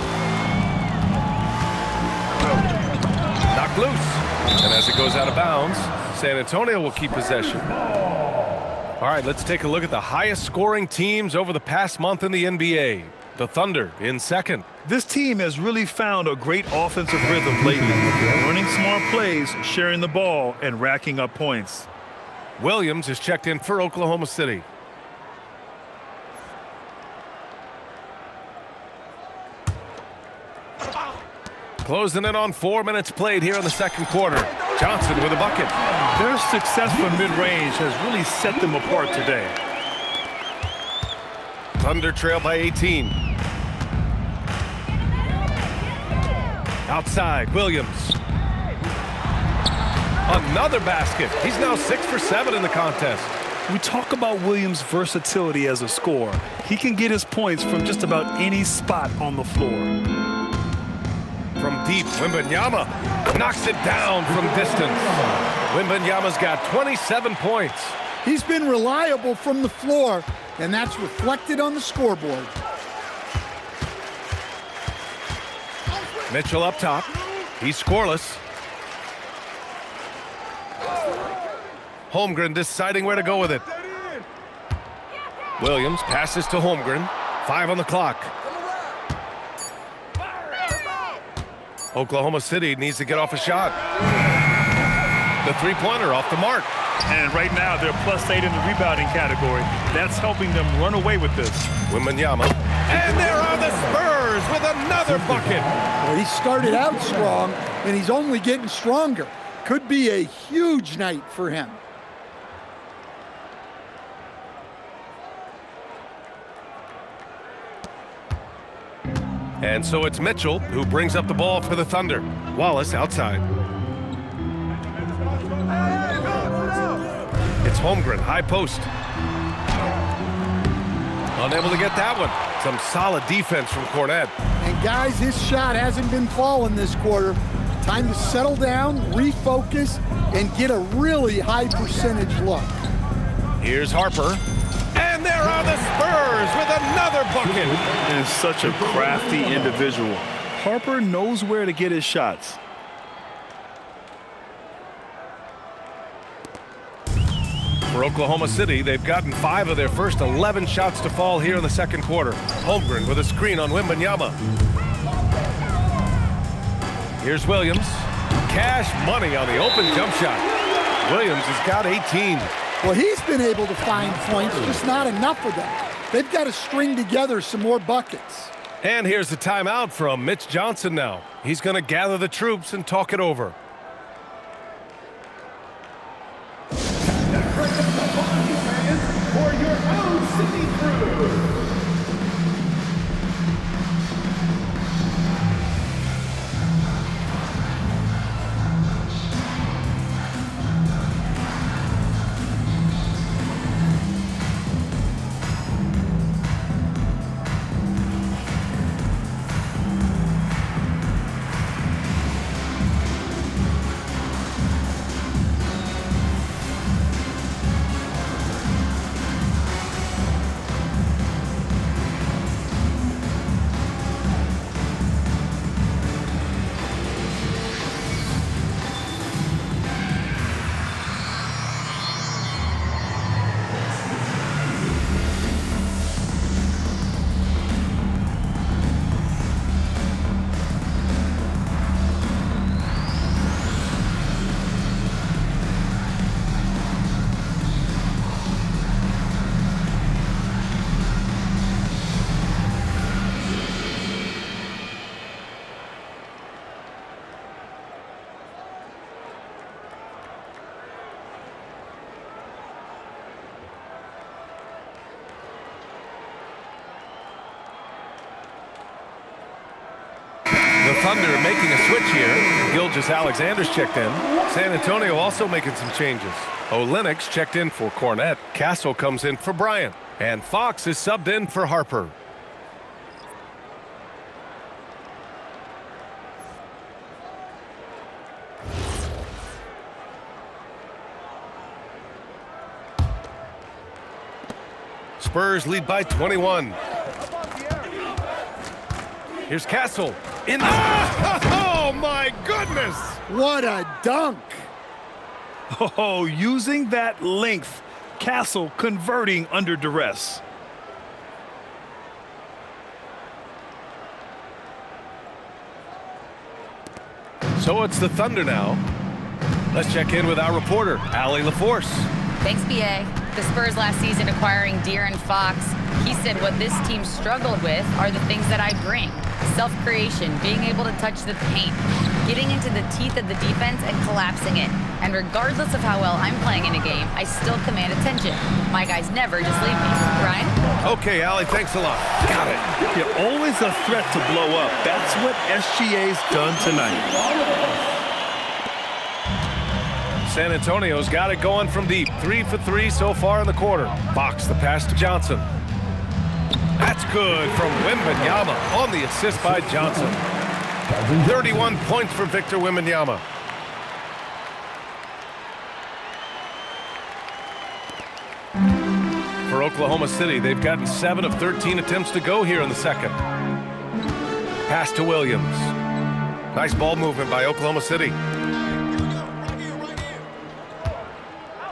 Knocked loose. And as it goes out of bounds, San Antonio will keep possession. All right, let's take a look at the highest scoring teams over the past month in the NBA. The Thunder in second. This team has really found a great offensive rhythm lately, running smart plays, sharing the ball, and racking up points. Williams is checked in for Oklahoma City. Closing in on 4 minutes played here in the second quarter. Johnson with a bucket. Their success from mid-range has really set them apart today. Thunder trail by 18. Outside, Williams. Another basket. He's now 6 for 7 in the contest. We talk about Williams' versatility as a scorer. He can get his points from just about any spot on the floor. From deep, Wembanyama knocks it down from distance. Wembanyama's got 27 points. He's been reliable from the floor, and that's reflected on the scoreboard. Mitchell up top. He's scoreless. Holmgren deciding where to go with it. Williams passes to Holmgren. 5 on the clock. Oklahoma City needs to get off a shot. The three-pointer off the mark. And right now, they're +8 in the rebounding category. That's helping them run away with this. Wembanyama. And there are the Spurs with another bucket. Well, he started out strong, and he's only getting stronger. Could be a huge night for him. And so it's Mitchell who brings up the ball for the Thunder. Wallace outside. It's Holmgren, high post. Unable to get that one. Some solid defense from Cornette. And guys, his shot hasn't been falling this quarter. Time to settle down, refocus, and get a really high percentage look. Here's Harper. And there are the Spurs with another bucket. And such a crafty individual. Harper knows where to get his shots. For Oklahoma City, they've gotten 5 of their first 11 shots to fall here in the second quarter. Holmgren with a screen on Wembanyama. Here's Williams. Cash money on the open jump shot. Williams has got 18. Well, he's been able to find points, just not enough of them. They've got to string together some more buckets. And here's the timeout from Mitch Johnson now. He's going to gather the troops and talk it over. For your own City crew. Thunder making a switch here. Gilgeous-Alexander's checked in. San Antonio also making some changes. Olenek's checked in for Cornette. Castle comes in for Bryant. And Fox is subbed in for Harper. Spurs lead by 21. Here's Castle. Oh, my goodness! What a dunk! Oh, using that length. Castle converting under duress. So it's the Thunder now. Let's check in with our reporter, Allie LaForce. Thanks, BA. The Spurs last season acquiring De'Aaron Fox. He said what this team struggled with are the things that I bring. Self-creation, being able to touch the paint, getting into the teeth of the defense and collapsing it. And regardless of how well I'm playing in a game, I still command attention. My guys never just leave me. Ryan? Okay, Allie, thanks a lot. Got it. You're always a threat to blow up. That's what SGA's done tonight. San Antonio's got it going from deep. 3 for 3 so far in the quarter. Fox the pass to Johnson. That's good from Wembanyama on the assist by Johnson. 31 points for Victor Wembanyama. For Oklahoma City, they've gotten 7 of 13 attempts to go here in the second. Pass to Williams. Nice ball movement by Oklahoma City.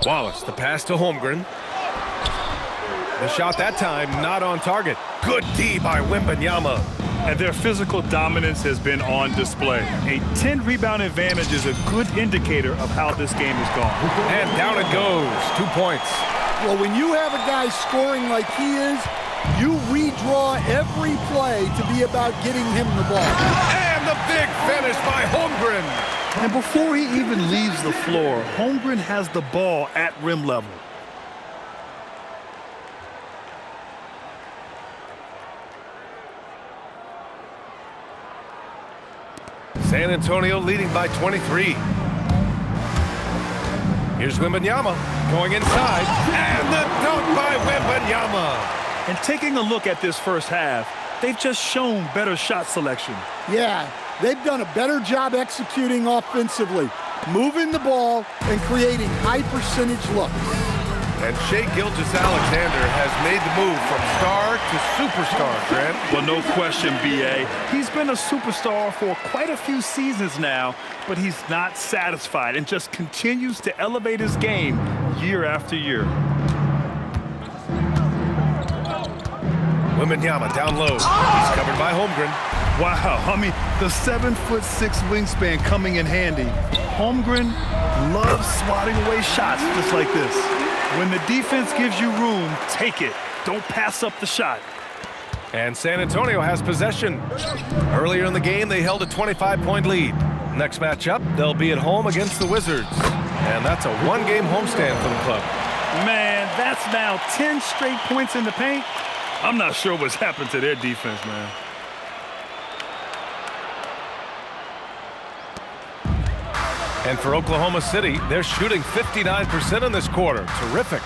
Wallace, the pass to Holmgren. The shot that time not on target. Good D by Wembanyama. And their physical dominance has been on display. A 10-rebound advantage is a good indicator of how this game has gone. And down it goes. 2 points. Well, when you have a guy scoring like he is, you redraw every play to be about getting him the ball. And the big finish by Holmgren. And before he even leaves the floor, Holmgren has the ball at rim level. San Antonio leading by 23. Here's Wembanyama going inside. And the dunk by Wembanyama. And taking a look at this first half, they've just shown better shot selection. Yeah, they've done a better job executing offensively, moving the ball and creating high percentage looks. And Shai Gilgeous-Alexander has made the move from star to superstar, Grant. Well, no question, B.A. He's been a superstar for quite a few seasons now, but he's not satisfied and just continues to elevate his game year after year. Wembanyama down low. He's covered by Holmgren. Wow, I mean, the 7'6" wingspan coming in handy. Holmgren loves swatting away shots just like this. When the defense gives you room, take it. Don't pass up the shot. And San Antonio has possession. Earlier in the game, they held a 25-point lead. Next matchup, they'll be at home against the Wizards. And that's a one-game homestand for the club. Man, that's now 10 straight points in the paint. I'm not sure what's happened to their defense, man. And for Oklahoma City, they're shooting 59% in this quarter. Terrific.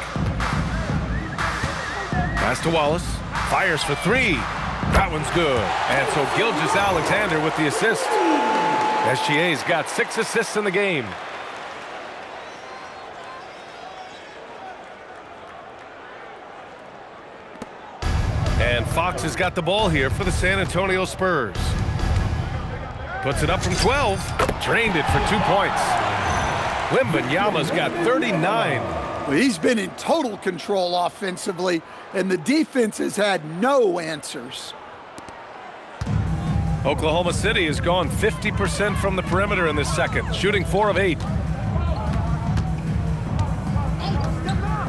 Pass to Wallace. Fires for 3. That one's good. And so Gilgeous-Alexander with the assist. SGA's got 6 assists in the game. And Fox has got the ball here for the San Antonio Spurs. Puts it up from 12. Drained it for 2 points. Wembanyama's got 39. Well, he's been in total control offensively, and the defense has had no answers. Oklahoma City has gone 50% from the perimeter in this second, shooting 4 of 8.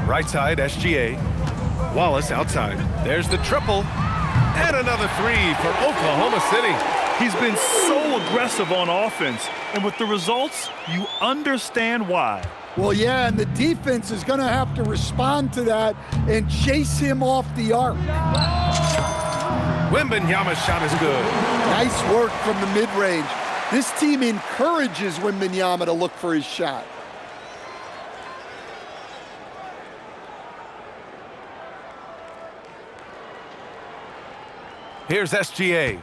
Right side, SGA. Wallace outside. There's the triple. And another 3 for Oklahoma City. He's been so aggressive on offense, and with the results, you understand why. Well, yeah, and the defense is going to have to respond to that and chase him off the arc. Wembanyama's shot is good. Nice work from the mid-range. This team encourages Wembanyama to look for his shot. Here's SGA.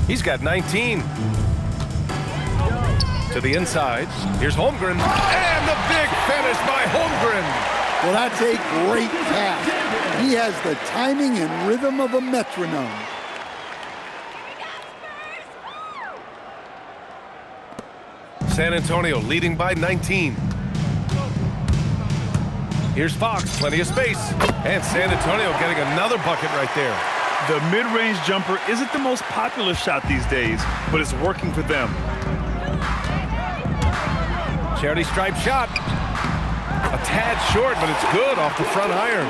He's got 19. To the inside. Here's Holmgren. And the big finish by Holmgren. Well, that's a great pass. He has the timing and rhythm of a metronome. San Antonio leading by 19. Here's Fox, plenty of space. And San Antonio getting another bucket right there. The mid-range jumper isn't the most popular shot these days, but it's working for them. Charity stripe shot. A tad short, but it's good off the front iron.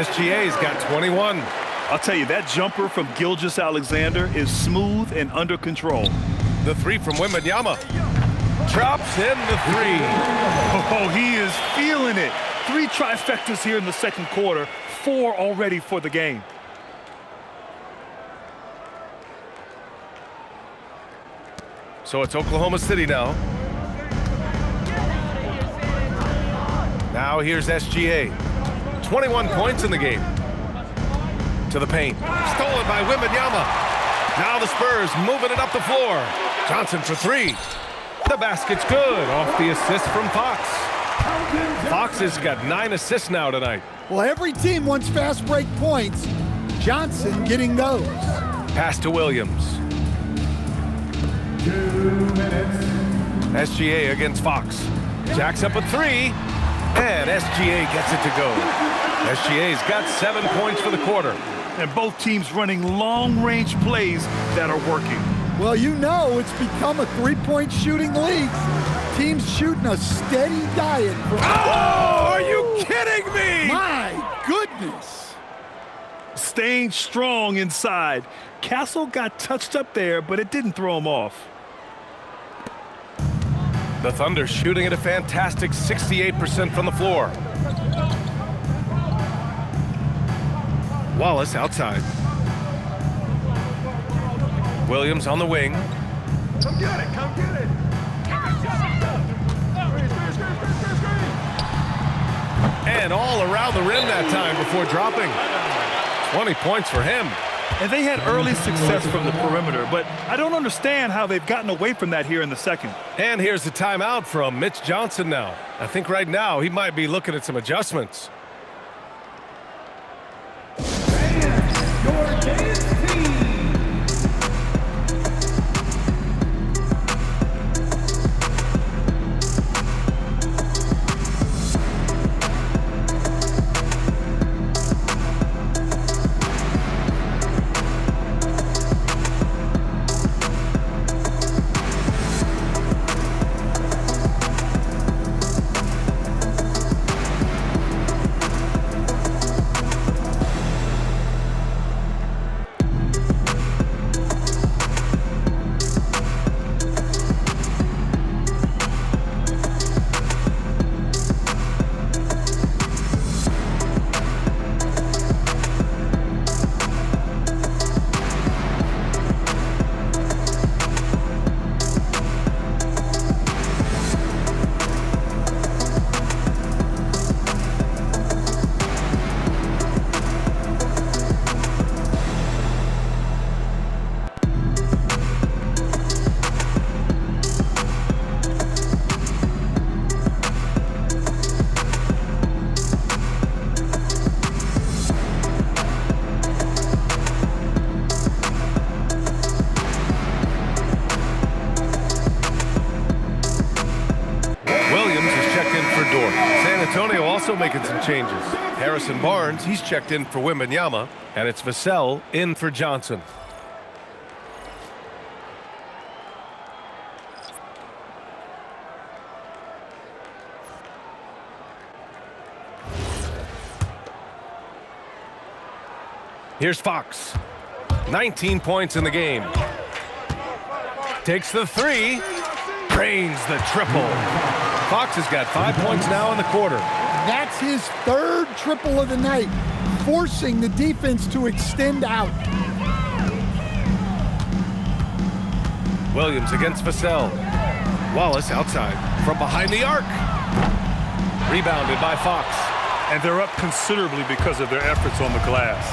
SGA's got 21. I'll tell you, that jumper from Gilgeous-Alexander is smooth and under control. The three from Wembanyama. Drops in the three. Oh, he is feeling it. 3 trifectas here in the second quarter, 4 already for the game. So it's Oklahoma City now. Now here's SGA. 21 points in the game. To the paint. Stolen by Wembanyama. Now the Spurs moving it up the floor. Johnson for 3. The basket's good off the assist from Fox. Fox has got 9 assists now tonight. Well, every team wants fast break points. Johnson getting those. Pass to Williams. 2 minutes. SGA against Fox. Jacks up a 3. And SGA gets it to go. SGA's got 7 points for the quarter. And both teams running long-range plays that are working. Well, you know it's become a three-point shooting league. Teams shooting a steady diet. Oh, are you kidding me? My goodness. Staying strong inside. Castle got touched up there, but it didn't throw him off. The Thunder shooting at a fantastic 68% from the floor. Wallace outside. Williams on the wing. Come get it, come get it. And all around the rim that time before dropping. 20 points for him. And they had early success from the perimeter, but I don't understand how they've gotten away from that here in the second. And here's the timeout from Mitch Johnson now. I think right now he might be looking at some adjustments. San Antonio also making some changes. Harrison Barnes, he's checked in for Wembanyama, and it's Vassell in for Johnson. Here's Fox. 19 points in the game. Takes the three. Drains the triple. Fox has got 5 points now in the quarter. That's his third triple of the night, forcing the defense to extend out. Williams against Vassell. Wallace outside from behind the arc. Rebounded by Fox. And they're up considerably because of their efforts on the glass.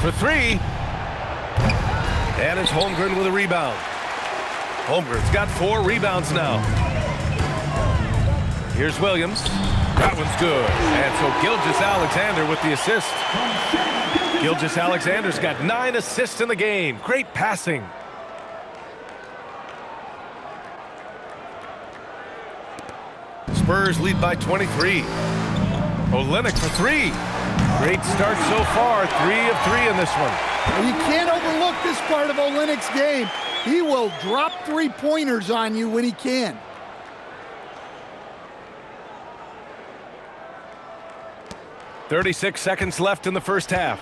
For three. And it's Holmgren with a rebound. Holmgren's got 4 rebounds now. Here's Williams. That one's good. And so Gilgeous-Alexander with the assist. Gilgeous-Alexander's got 9 assists in the game. Great passing. Spurs lead by 23. Olynyk for 3. Great start so far. 3 of 3 in this one. You can't overlook this part of Olynyk's game. He will drop 3-pointers on you when he can. .36 seconds left in the first half.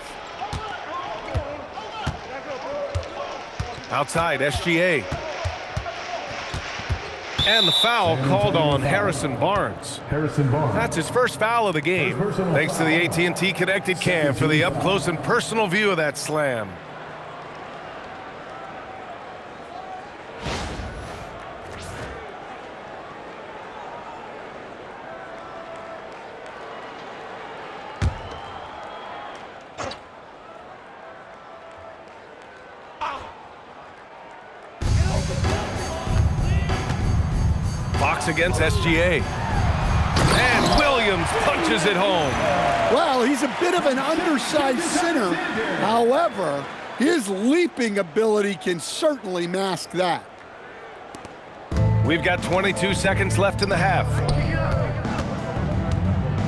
Outside, SGA. And the foul called on Harrison Barnes. That's his first foul of the game. Thanks to the AT&T Connected Cam for the up-close and personal view of that slam. Fox against SGA. And Williams punches it home. Well, he's a bit of an undersized center. However, his leaping ability can certainly mask that. We've got 22 seconds left in the half.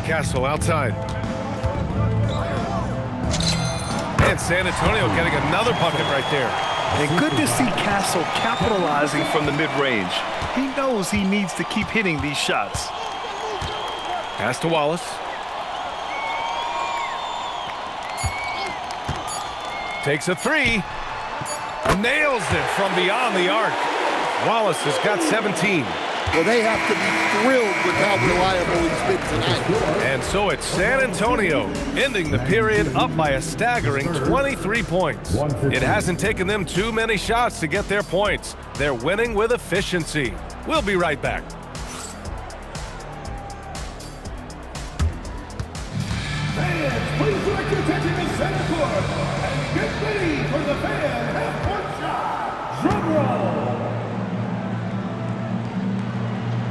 Castle outside. And San Antonio getting another bucket right there. And good to see Castle capitalizing from the mid-range. He knows he needs to keep hitting these shots. Pass to Wallace. Takes a 3. Nails it from beyond the arc. Wallace has got 17. Well, they have to be thrilled with how reliable he's been tonight. And so it's San Antonio ending the period up by a staggering 23 points. It hasn't taken them too many shots to get their points. They're winning with efficiency. We'll be right back. Fans, please direct your attention to center court and get ready for the fan half-court shot. Drum roll.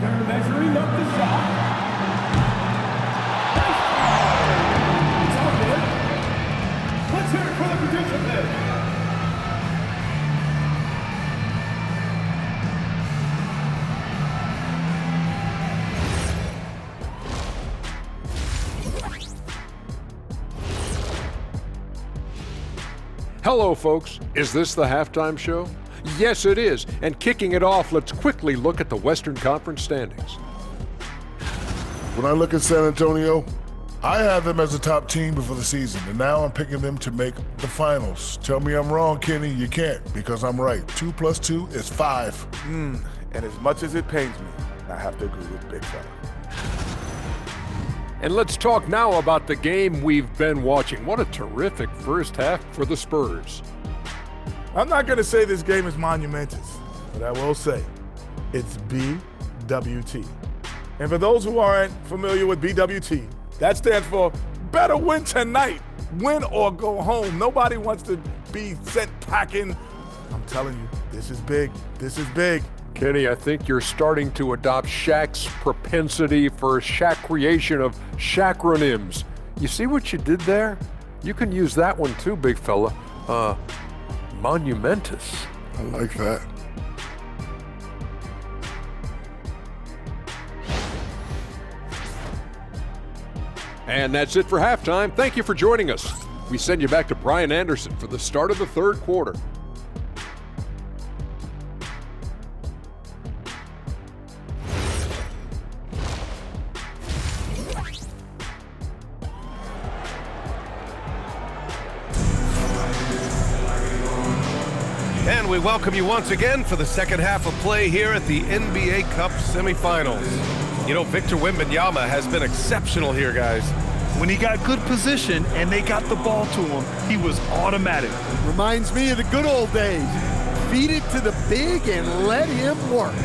They're measuring up the shot. It's all good. Let's hear it for the participants. Hello, folks. Is this the halftime show? Yes, it is. And kicking it off, let's quickly look at the Western Conference standings. When I look at San Antonio, I had them as a top team before the season, and now I'm picking them to make the finals. Tell me I'm wrong, Kenny. You can't, because I'm right. 2 + 2 is 5. And as much as it pains me, I have to agree with Big Fella. And let's talk now about the game we've been watching. What a terrific first half for the Spurs. I'm not going to say this game is monumentous, but I will say it's BWT. And for those who aren't familiar with BWT, that stands for better win tonight. Win or go home. Nobody wants to be sent packing. I'm telling you, this is big. This is big. Kenny, I think you're starting to adopt Shaq's propensity for Shaq creation of Shaqronyms. You see what you did there? You can use that one too, big fella. Monumentous. I like that. And that's it for halftime. Thank you for joining us. We send you back to Brian Anderson for the start of the third quarter. And we welcome you once again for the second half of play here at the NBA Cup Semifinals. You know, Victor Wembanyama has been exceptional here, guys. When he got good position and they got the ball to him, he was automatic. Reminds me of the good old days. Feed it to the big and let him work.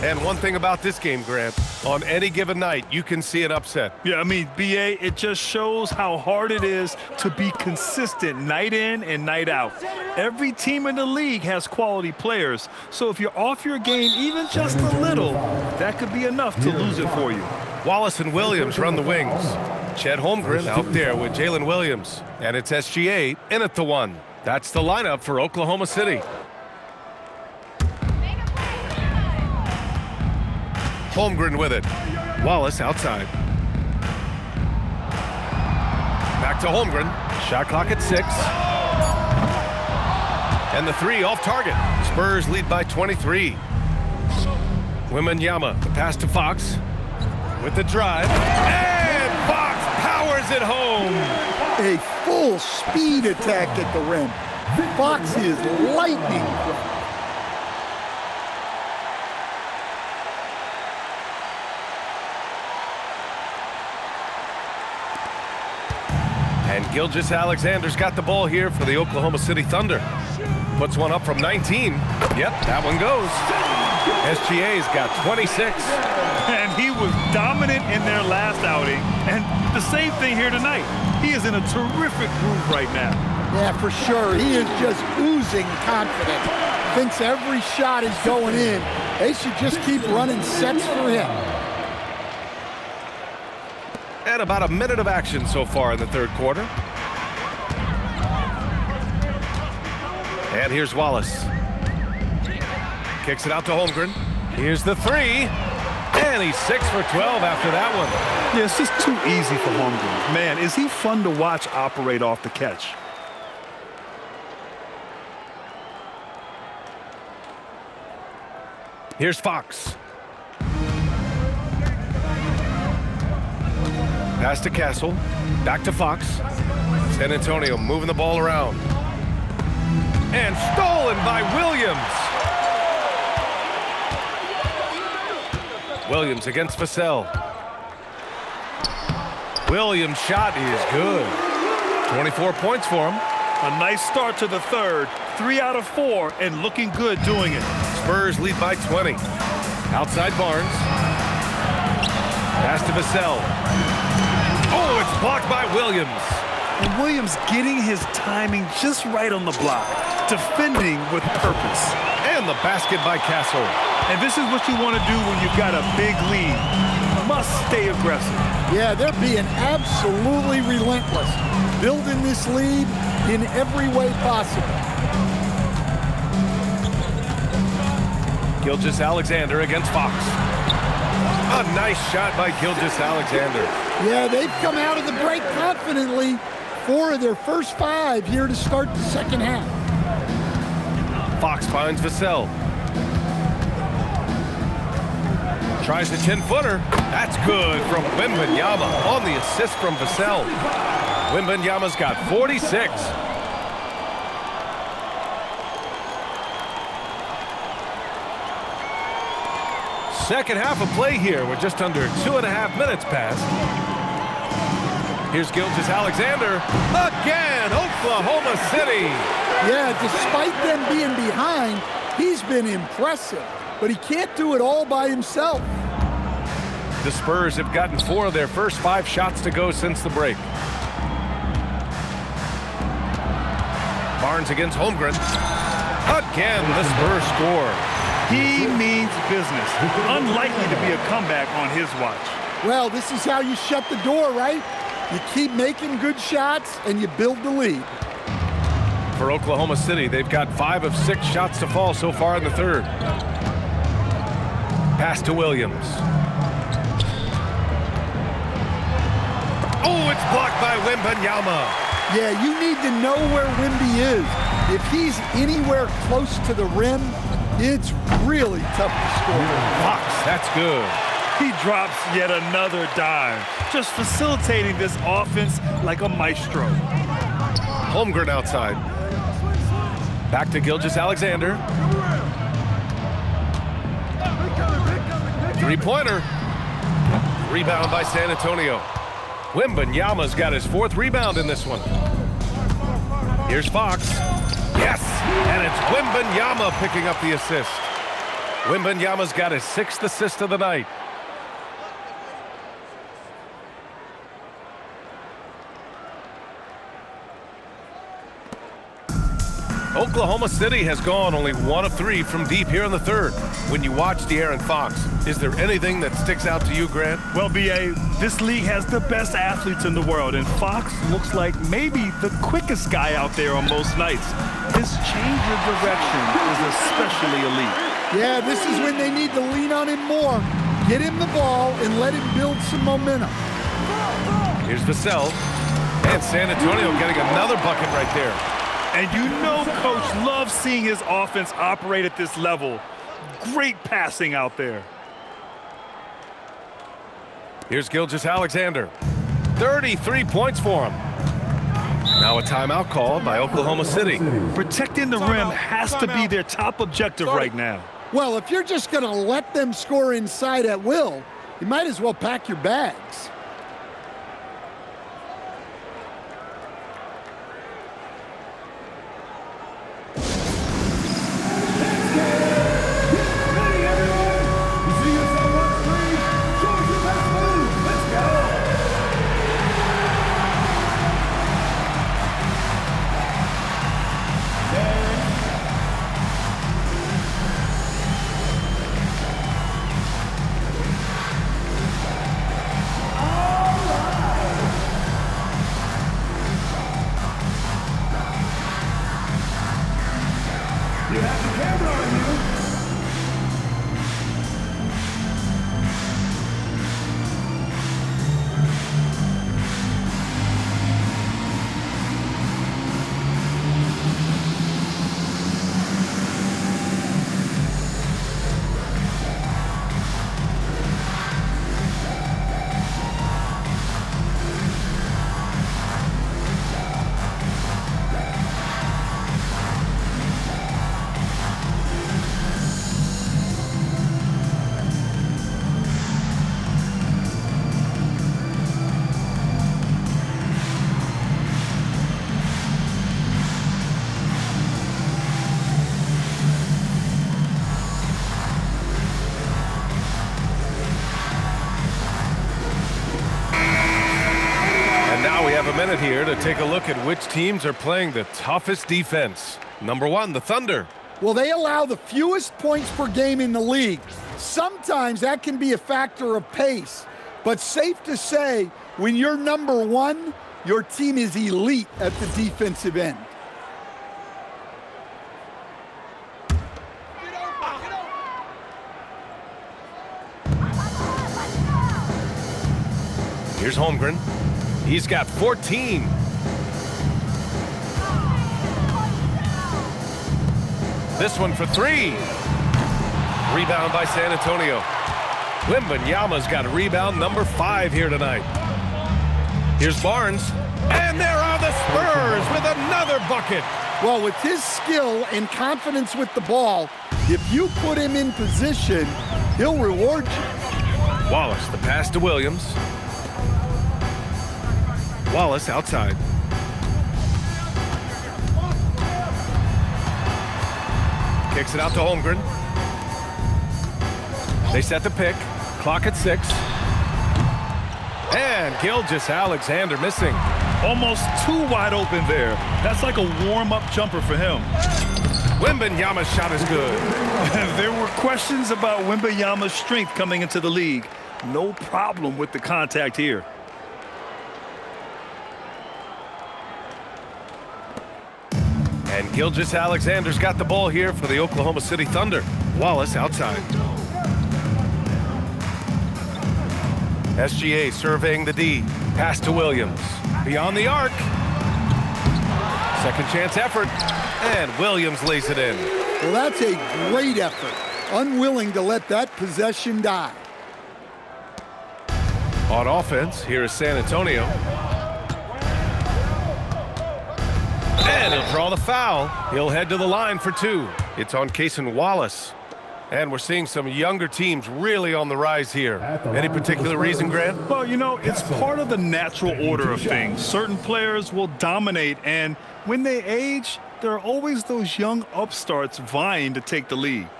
And one thing about this game, Grant, on any given night, you can see an upset. Yeah, I mean, BA, it just shows how hard it is to be consistent night in and night out. Every team in the league has quality players, so if you're off your game even just a little, that could be enough to lose it for you. Wallace and Williams run the wings. Chet Holmgren out there with Jalen Williams. And it's SGA in at the one. That's the lineup for Oklahoma City. Holmgren with it. Wallace outside. Back to Holmgren. Shot clock at 6. And the three off target. Spurs lead by 23. Wembanyama, the pass to Fox. With the drive. And Fox powers it home. A full speed attack at the rim. Fox is lightning quick. And Gilgeous-Alexander's got the ball here for the Oklahoma City Thunder. Puts one up from 19. Yep, that one goes. SGA's got 26. And he was dominant in their last outing. And the same thing here tonight. He is in a terrific groove right now. Yeah, for sure. He is just oozing confidence. Thinks every shot is going in. They should just keep running sets for him. And about a minute of action so far in the third quarter. And here's Wallace. Kicks it out to Holmgren. Here's the three. And he's 6 for 12 after that one. Yeah, it's just too easy for Holmgren. Man, is he fun to watch operate off the catch. Here's Fox. Pass to Castle. Back to Fox. San Antonio moving the ball around. And stolen by Williams. Williams against Vassell. Williams' shot is good. 24 points for him. A nice start to the third. 3 out of 4 and looking good doing it. Spurs lead by 20. Outside Barnes. Pass to Vassell. Oh, it's blocked by Williams. And Williams getting his timing just right on the block. Defending with purpose. And the basket by Castle. And this is what you want to do when you've got a big lead. Must stay aggressive. Yeah, they're being absolutely relentless. Building this lead in every way possible. Gilgeous-Alexander against Fox. A nice shot by Gilgeous-Alexander. Yeah, they've come out of the break confidently. 4 of their first 5 here to start the second half. Fox finds Vassell. Tries a 10-footer. That's good from Wembanyama on the assist from Vassell. Wembanyama's got 46. Second half of play here. We're just under 2.5 minutes past. Here's Gilgeous-Alexander. Again, Oklahoma City. Yeah, despite them being behind, he's been impressive. But he can't do it all by himself. The Spurs have gotten 4 of their first 5 shots to go since the break. Barnes against Holmgren. Again, the Spurs score. He means business. Unlikely to be a comeback on his watch. Well, this is how you shut the door, right? You keep making good shots and you build the lead. For Oklahoma City, they've got 5 of 6 shots to fall so far in the third. Pass to Williams. Oh, it's blocked by Wembanyama. Yeah, you need to know where Wemby is. If he's anywhere close to the rim, it's really tough to score. Fox, that's good. He drops yet another dime, just facilitating this offense like a maestro. Holmgren outside. Back to Gilgeous-Alexander. Three-pointer. Rebound by San Antonio. Wembanyama's got his 4th rebound in this one. Here's Fox. Yes! And it's Wembanyama picking up the assist. Wembanyama's got his 6th assist of the night. Oklahoma City has gone only 1 of 3 from deep here in the 3rd. When you watch De'Aaron Fox, is there anything that sticks out to you, Grant? Well, B.A., this league has the best athletes in the world, and Fox looks like maybe the quickest guy out there on most nights. His change of direction is especially elite. Yeah, this is when they need to lean on him more. Get him the ball and let him build some momentum. Here's Vassell. And San Antonio getting another bucket right there. And you know Coach loves seeing his offense operate at this level. Great passing out there. Here's Gilgeous-Alexander. 33 points for him. Now a timeout called by Oklahoma City. Protecting the rim has to be their top objective right now. Well, if you're just going to let them score inside at will, you might as well pack your bags. Minute here to take a look at which teams are playing the toughest defense. Number 1, the Thunder. Well, they allow the fewest points per game in the league. Sometimes that can be a factor of pace, but safe to say, when you're number 1, your team is elite at the defensive end. Here's Holmgren. He's got 14. This one for 3. Rebound by San Antonio. Wembanyama's got a rebound number 5 here tonight. Here's Barnes. And there are the Spurs with another bucket. Well, with his skill and confidence with the ball, if you put him in position, he'll reward you. Wallace, the pass to Williams. Wallace outside. Kicks it out to Holmgren. They set the pick. Clock at 6. And Gilgeous-Alexander missing. Almost too wide open there. That's like a warm-up jumper for him. Wembanyama's shot is good. There were questions about Wembanyama's strength coming into the league. No problem with the contact here. And Gilgeous-Alexander's got the ball here for the Oklahoma City Thunder. Wallace outside. SGA surveying the D. Pass to Williams. Beyond the arc. Second chance effort. And Williams lays it in. Well, that's a great effort. Unwilling to let that possession die. On offense, here is San Antonio. And And he'll draw the foul. He'll head to the line for 2. It's on Cason Wallace. And we're seeing some younger teams really on the rise here. Any particular reason, Grant? Well, you know, it's part of the natural order of things. Certain players will dominate, and when they age, there are always those young upstarts vying to take the lead.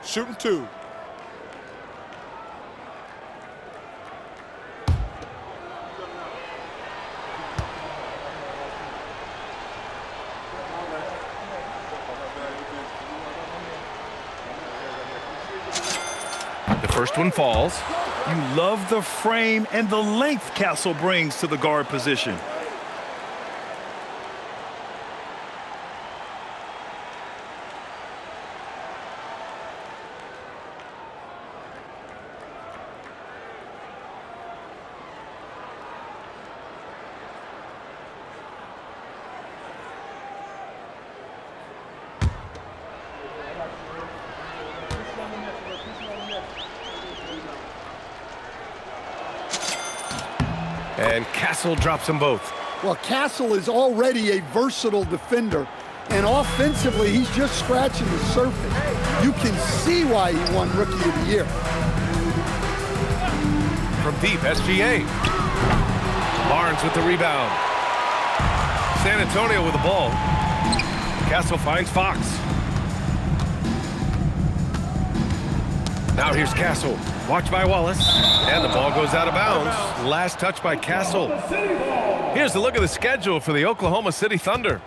Shooting 2. The first one falls. You love the frame and the length Castle brings to the guard position. And Castle drops them both. Well, Castle is already a versatile defender, and offensively, he's just scratching the surface. You can see why he won Rookie of the Year. From deep, SGA. Barnes with the rebound. San Antonio with the ball. Castle finds Fox. Now here's Castle. Watched by Wallace. And the ball goes out of bounds. Last touch by Castle. Here's a look at the schedule for the Oklahoma City Thunder.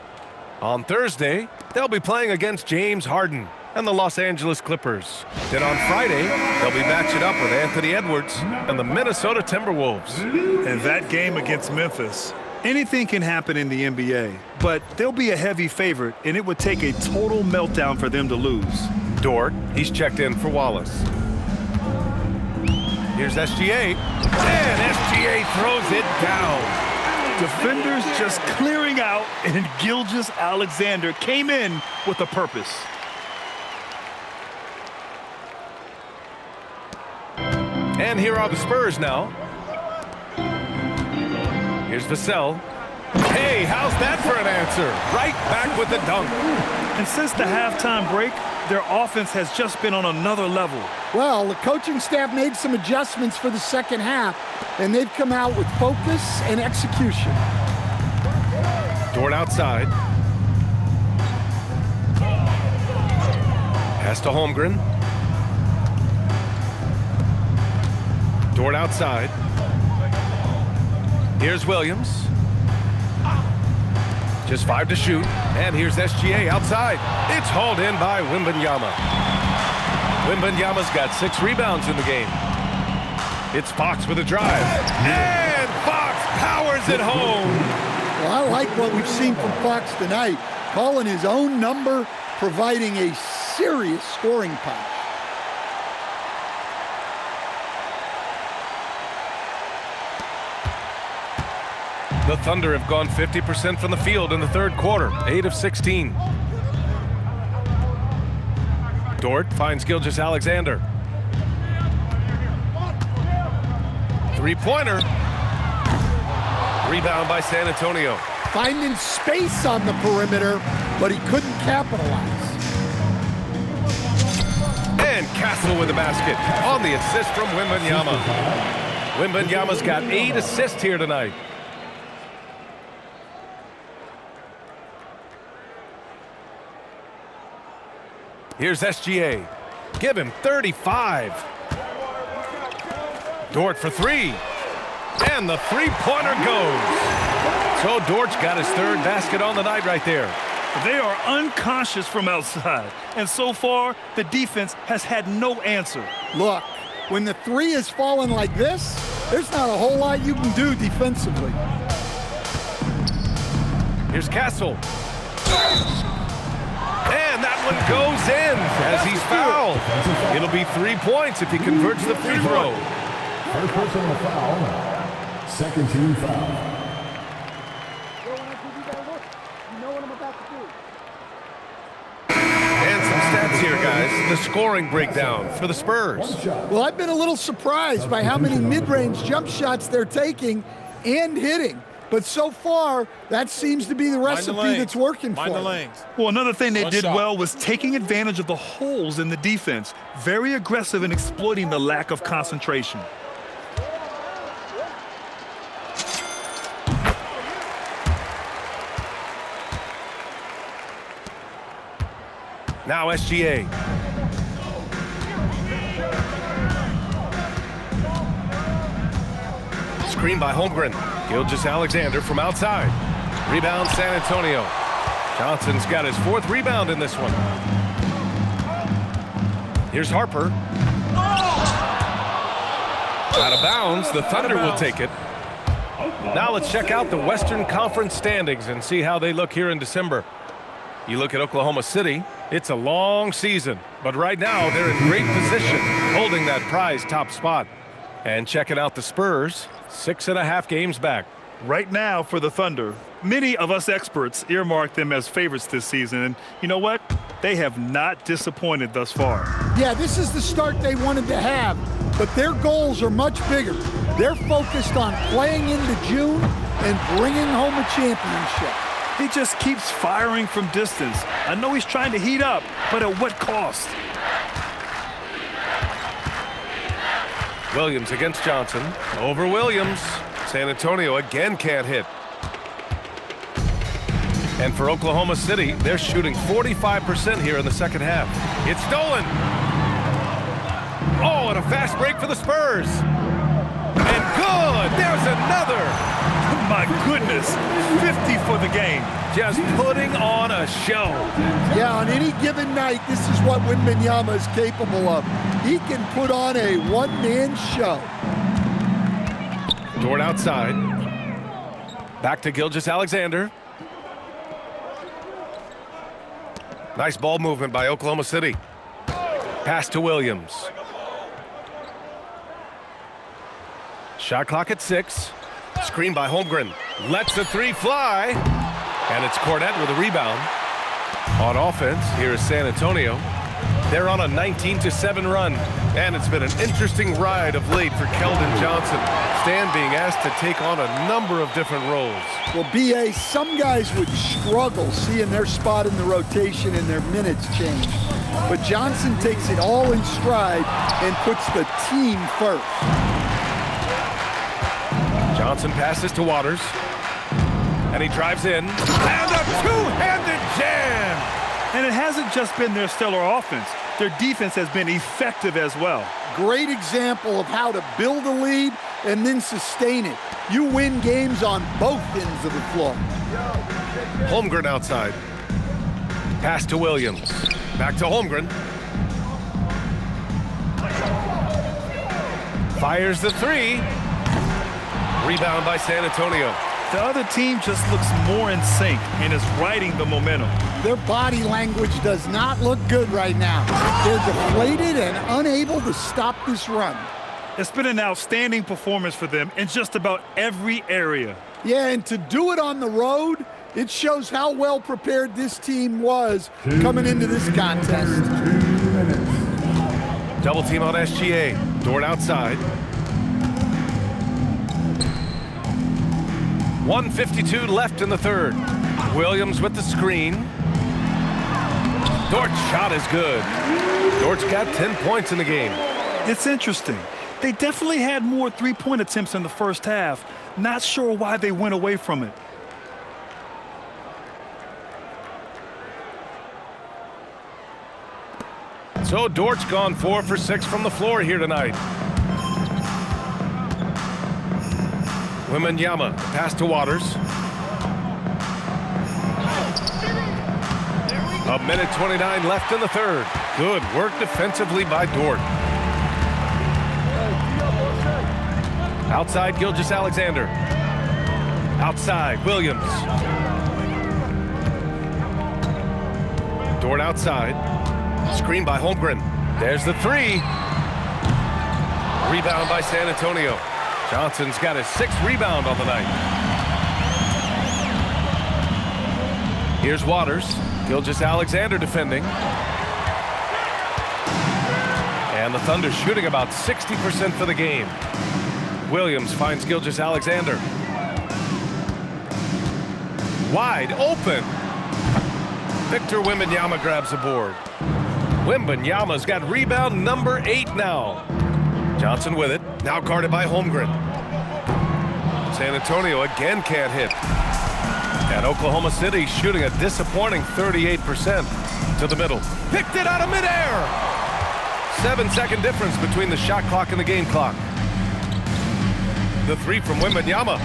On Thursday, they'll be playing against James Harden and the Los Angeles Clippers. Then on Friday, they'll be matching up with Anthony Edwards and the Minnesota Timberwolves. And that game against Memphis, anything can happen in the NBA, but they'll be a heavy favorite, and it would take a total meltdown for them to lose. Dort, he's checked in for Wallace. Here's SGA, and SGA throws it down. Defenders just clearing out, and Gilgeous-Alexander came in with a purpose. And here are the Spurs now. Here's Vassell. Hey, how's that for an answer? Right back with the dunk. And since the halftime break, their offense has just been on another level. Well, the coaching staff made some adjustments for the second half, and they've come out with focus and execution. Dort outside. Pass to Holmgren. Dort outside. Here's Williams. Just 5 to shoot. And here's SGA outside. It's hauled in by Wembanyama. Wembanyama's got 6 rebounds in the game. It's Fox with a drive. And Fox powers it home. Well, I like what we've seen from Fox tonight, calling his own number, providing a serious scoring punch. The Thunder have gone 50% from the field in the third quarter, 8 of 16. Dort finds Gilgeous-Alexander. Three-pointer. Rebound by San Antonio. Finding space on the perimeter, but he couldn't capitalize. And Castle with the basket on the assist from Wembanyama. Wembanyama's got 8 assists here tonight. Here's SGA. Give him 35. Dort for 3. And the three-pointer goes. So Dort's got his 3rd basket on the night right there. They are unconscious from outside, and so far, the defense has had no answer. Look, when the 3 is falling like this, there's not a whole lot you can do defensively. Here's Castle. And that one goes in as he's fouled. It'll be 3 points if he converts the free throw. First personal foul. Second team foul. And some stats here, guys. the scoring breakdown for the Spurs. Well, I've been a little surprised by how many mid-range jump shots they're taking and hitting. But so far, that seems to be the recipe that's working for them. Well, another thing they did well was taking advantage of the holes in the defense. Very aggressive in exploiting the lack of concentration. Now SGA. Screen by Holmgren. Gilgeous-Alexander from outside. Rebound San Antonio. Johnson's got his 4th rebound in this one. Here's Harper. Out of bounds. The Thunder will take it. Now let's check out the Western Conference standings and see how they look here in December. You look at Oklahoma City, it's a long season, but right now they're in great position, holding that prize top spot. And checking out the Spurs, 6.5 games back. Right now for the Thunder, many of us experts earmark them as favorites this season, and you know what? They have not disappointed thus far. Yeah, this is the start they wanted to have, but their goals are much bigger. They're focused on playing into June and bringing home a championship. He just keeps firing from distance. I know he's trying to heat up, but at what cost? Williams against Johnson. Over Williams. San Antonio again can't hit. And for Oklahoma City, they're shooting 45% here in the second half. It's stolen. Oh, and a fast break for the Spurs. And good. There's another. My goodness, 50 for the game. Just putting on a show. Yeah, on any given night, this is what Wembanyama is capable of. He can put on a one-man show. Dort outside. Back to Gilgeous-Alexander. Nice ball movement by Oklahoma City. Pass to Williams. Shot clock at 6. Screen by Holmgren. Lets the 3 fly. And it's Cornette with a rebound. On offense, here is San Antonio. They're on a 19-7 run. And it's been an interesting ride of late for Keldon Johnson. Stan being asked to take on a number of different roles. Well, B.A., some guys would struggle seeing their spot in the rotation and their minutes change. But Johnson takes it all in stride and puts the team first. Johnson passes to Waters. And he drives in. And a two-handed jam! And it hasn't just been their stellar offense. Their defense has been effective as well. Great example of how to build a lead and then sustain it. You win games on both ends of the floor. Holmgren outside. Pass to Williams. Back to Holmgren. Fires the 3. Rebound by San Antonio. The other team just looks more in sync and is riding the momentum. Their body language does not look good right now. They're deflated and unable to stop this run. It's been an outstanding performance for them in just about every area. Yeah, and to do it on the road, it shows how well prepared this team was coming into this contest. Double team on SGA. Dort outside. 1:52 left in the third. Williams with the screen. Dort's shot is good. Dort's got 10 points in the game. It's interesting. They definitely had more three-point attempts in the first half. Not sure why they went away from it. So Dort's gone 4 for 6 from the floor here tonight. Wembanyama, pass to Waters. A minute 29 left in the third. Good work defensively by Dort. Outside Gilgeous-Alexander. Outside Williams. Dort outside. Screen by Holmgren. There's the 3. Rebound by San Antonio. Johnson's got his 6th rebound on the night. Here's Waters. Gilgeous-Alexander defending. And the Thunder shooting about 60% for the game. Williams finds Gilgeous-Alexander. Wide open. Victor Wembanyama grabs the board. Wembanyama's got rebound number 8 now. Johnson with it, now guarded by Holmgren. San Antonio again can't hit. And Oklahoma City shooting a disappointing 38% to the middle. Picked it out of midair. 7-second difference between the shot clock and the game clock. The three from Wembanyama.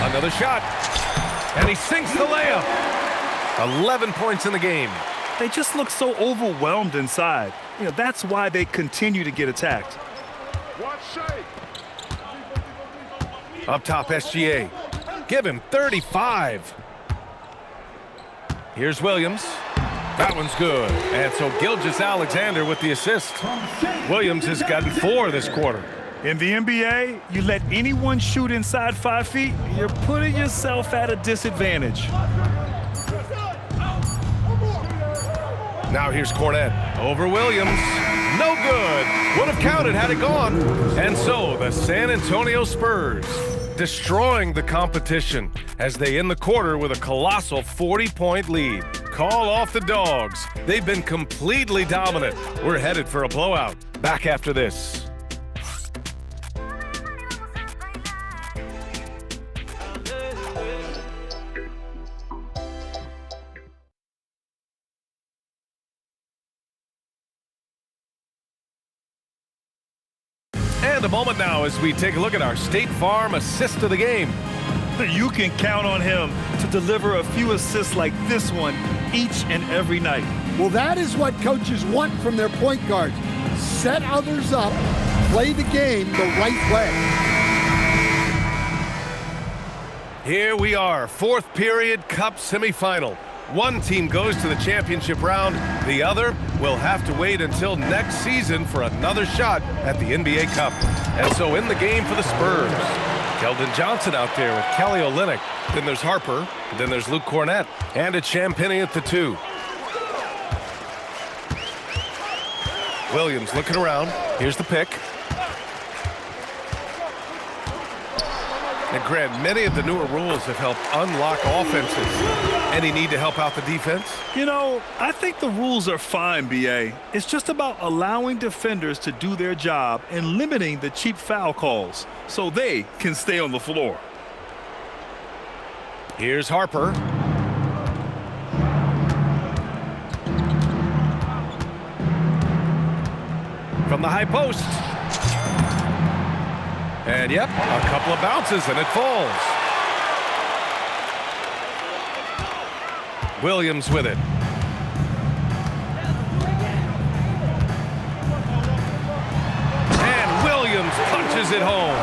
Another shot. And he sinks the layup. 11 points in the game. They just look so overwhelmed inside. That's why they continue to get attacked. Up top, SGA. Give him 35. Here's Williams. That one's good. And so Gilgeous-Alexander with the assist. Williams has gotten 4 this quarter. In the NBA, you let anyone shoot inside 5 feet, you're putting yourself at a disadvantage. Now here's Cornette over Williams. No good. Would have counted had it gone. And so the San Antonio Spurs destroying the competition as they end the quarter with a colossal 40-point lead. Call off the dogs. They've been completely dominant. We're headed for a blowout. Back after this. And a moment now as we take a look at our State Farm assist of the game. You can count on him to deliver a few assists like this one each and every night. Well, that is what coaches want from their point guards. Set others up, play the game the right way. Here we are, 4th period Cup semifinal. One team goes to the championship round. The other will have to wait until next season for another shot at the NBA Cup. And so in the game for the Spurs, Keldon Johnson out there with Kelly Olynyk. Then there's Harper. Then there's Luke Cornette. And it's Champagnie at the 2. Williams looking around. Here's the pick. And Grant, many of the newer rules have helped unlock offenses. Any need to help out the defense? I think the rules are fine, B.A. It's just about allowing defenders to do their job and limiting the cheap foul calls so they can stay on the floor. Here's Harper. From the high post. And yep, a couple of bounces and it falls. Williams with it. And Williams punches it home.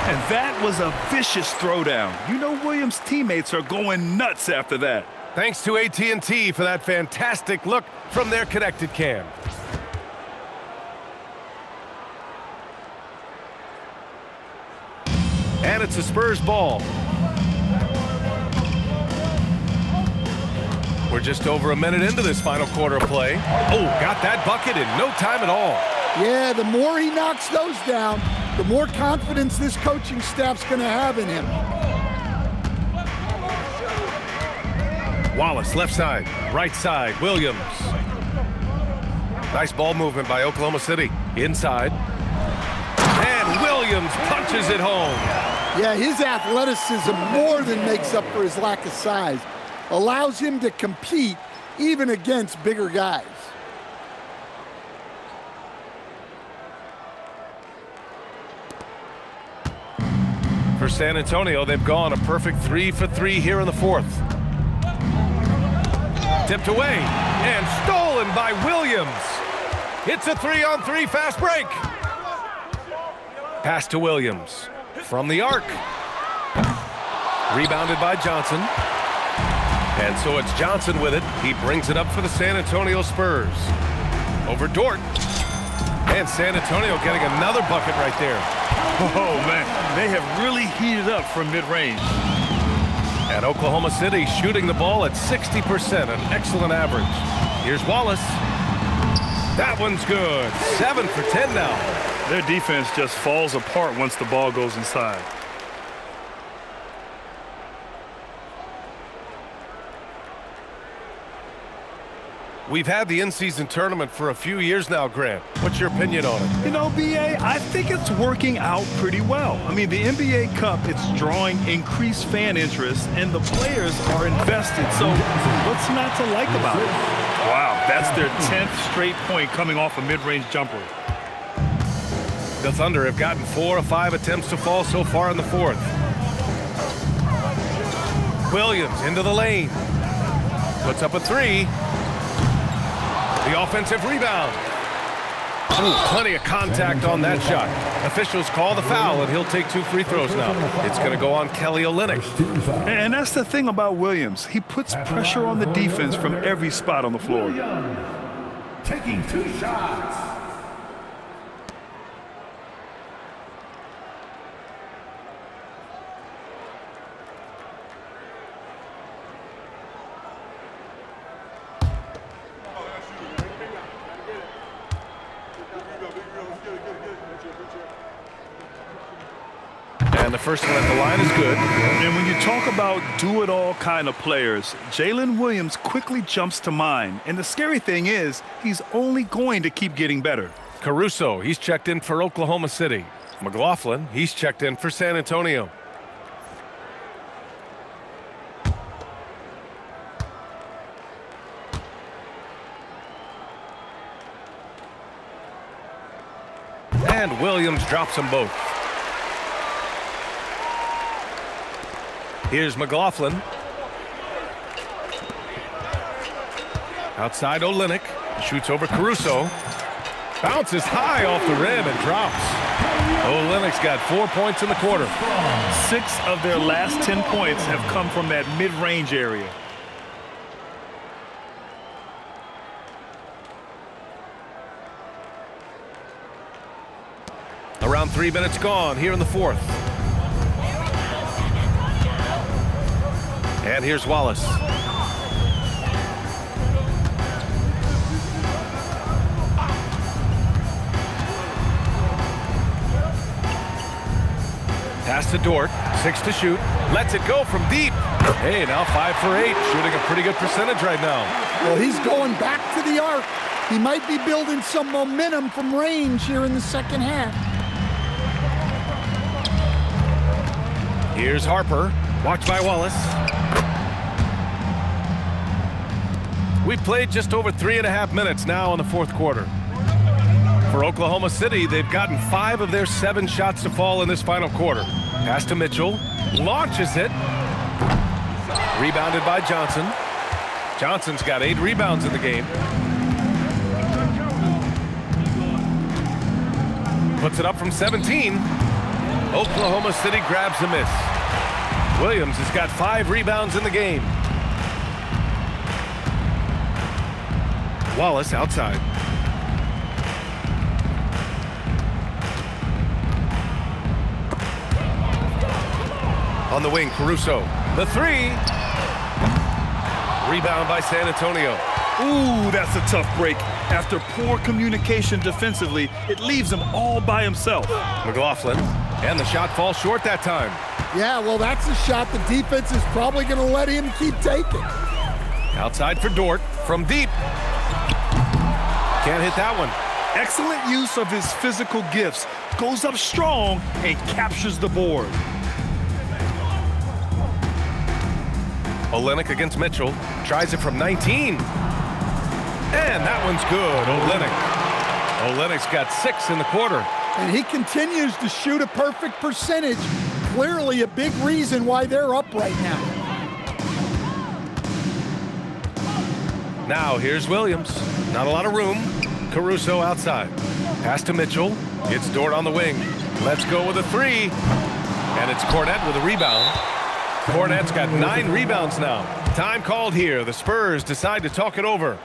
And that was a vicious throwdown. Williams' teammates are going nuts after that. Thanks to AT&T for that fantastic look from their connected cam. And it's a Spurs ball. We're just over a minute into this final quarter of play. Oh, got that bucket in no time at all. Yeah, the more he knocks those down, the more confidence this coaching staff's going to have in him. Wallace, left side, right side, Williams. Nice ball movement by Oklahoma City. Inside. And Williams punches it home. Yeah, his athleticism more than makes up for his lack of size. Allows him to compete even against bigger guys. For San Antonio, they've gone a perfect 3 for 3 here in the 4th. Tipped away and stolen by Williams. It's a 3-on-3 fast break. Pass to Williams from the arc. Rebounded by Johnson. And so it's Johnson with it. He brings it up for the San Antonio Spurs. Over Dort. And San Antonio getting another bucket right there. Oh, man. They have really heated up from mid-range. And Oklahoma City shooting the ball at 60%, an excellent average. Here's Wallace. That one's good. 7 for 10 now. Their defense just falls apart once the ball goes inside. We've had the in-season tournament for a few years now, Grant. What's your opinion on it? You know, B.A., I think it's working out pretty well. I mean, the NBA Cup, it's drawing increased fan interest, and the players are invested. So what's not to like about it? Wow, that's their 10th straight point coming off a mid-range jumper. The Thunder have gotten 4 of 5 attempts to fall so far in the fourth. Williams into the lane. Puts up a 3. The offensive rebound. Ooh, plenty of contact on that shot. Officials call the foul, and he'll take 2 free throws now. It's going to go on Kelly Olynyk. And that's the thing about Williams. He puts pressure on the defense from every spot on the floor. Taking 2 shots. And the first one at the line is good. And when you talk about do-it-all kind of players, Jalen Williams quickly jumps to mind. And the scary thing is, he's only going to keep getting better. Caruso, he's checked in for Oklahoma City. McLaughlin, he's checked in for San Antonio. And Williams drops them both. Here's McLaughlin. Outside Olynyk. Shoots over Caruso. Bounces high off the rim and drops. Olynyk's got 4 points in the quarter. 6 of their last 10 points have come from that mid-range area. Around 3 minutes gone here in the fourth. And here's Wallace. Pass to Dort. 6 to shoot. Lets it go from deep. Hey, now 5 for 8. Shooting a pretty good percentage right now. Well, he's going back to the arc. He might be building some momentum from range here in the second half. Here's Harper. Watched by Wallace. We've played just over 3.5 minutes now in the fourth quarter. For Oklahoma City, they've gotten 5 of their 7 shots to fall in this final quarter. Pass to Mitchell. Launches it. Rebounded by Johnson. Johnson's got 8 rebounds in the game. Puts it up from 17. Oklahoma City grabs the miss. Williams has got 5 rebounds in the game. Wallace outside. On the wing, Caruso. The 3. Rebound by San Antonio. Ooh, that's a tough break. After poor communication defensively, it leaves him all by himself. McLaughlin, and the shot falls short that time. Yeah, well, that's a shot the defense is probably going to let him keep taking. Outside for Dort, from deep. Can't hit that one. Excellent use of his physical gifts. Goes up strong and captures the board. Olynyk against Mitchell. Tries it from 19. And that one's good, Olynyk. Olynyk's got 6 in the quarter. And he continues to shoot a perfect percentage. Clearly a big reason why they're up right now. Now here's Williams. Not a lot of room. Caruso outside. Pass to Mitchell. Gets Dort on the wing. Let's go with a 3. And it's Cornette with a rebound. Cornette's got 9 rebounds now. Time called here. The Spurs decide to talk it over.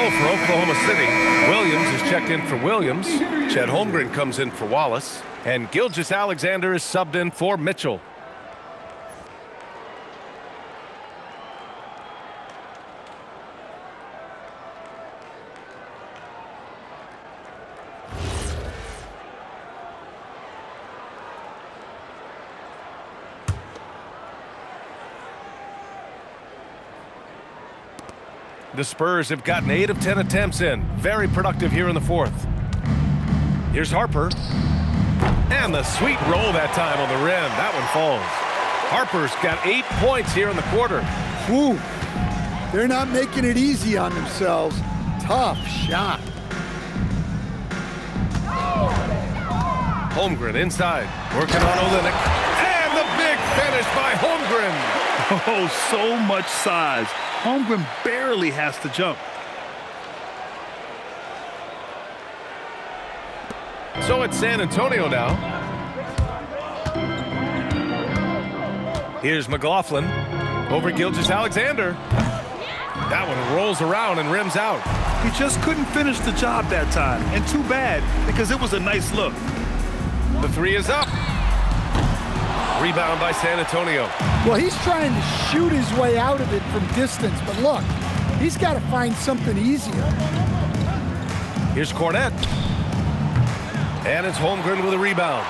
goal for Oklahoma City. Williams is checked in for Williams. Chet Holmgren comes in for Wallace. And Gilgeous-Alexander is subbed in for Mitchell. The Spurs have gotten 8 of 10 attempts in. Very productive here in the fourth. Here's Harper. And the sweet roll that time on the rim. That one falls. Harper's got 8 points here in the quarter. Whew. They're not making it easy on themselves. Tough shot. Holmgren inside. Working on Olynyk. And the big finish by Holmgren. Oh, so much size. Holmgren barely has to jump. So it's San Antonio now. Here's McLaughlin over Gilgeous-Alexander. That one rolls around and rims out. He just couldn't finish the job that time. And too bad, because it was a nice look. The three is up. Rebound by San Antonio. Well, he's trying to shoot his way out of it from distance, but look, he's got to find something easier. Here's Cornette. And it's Holmgren with a rebound.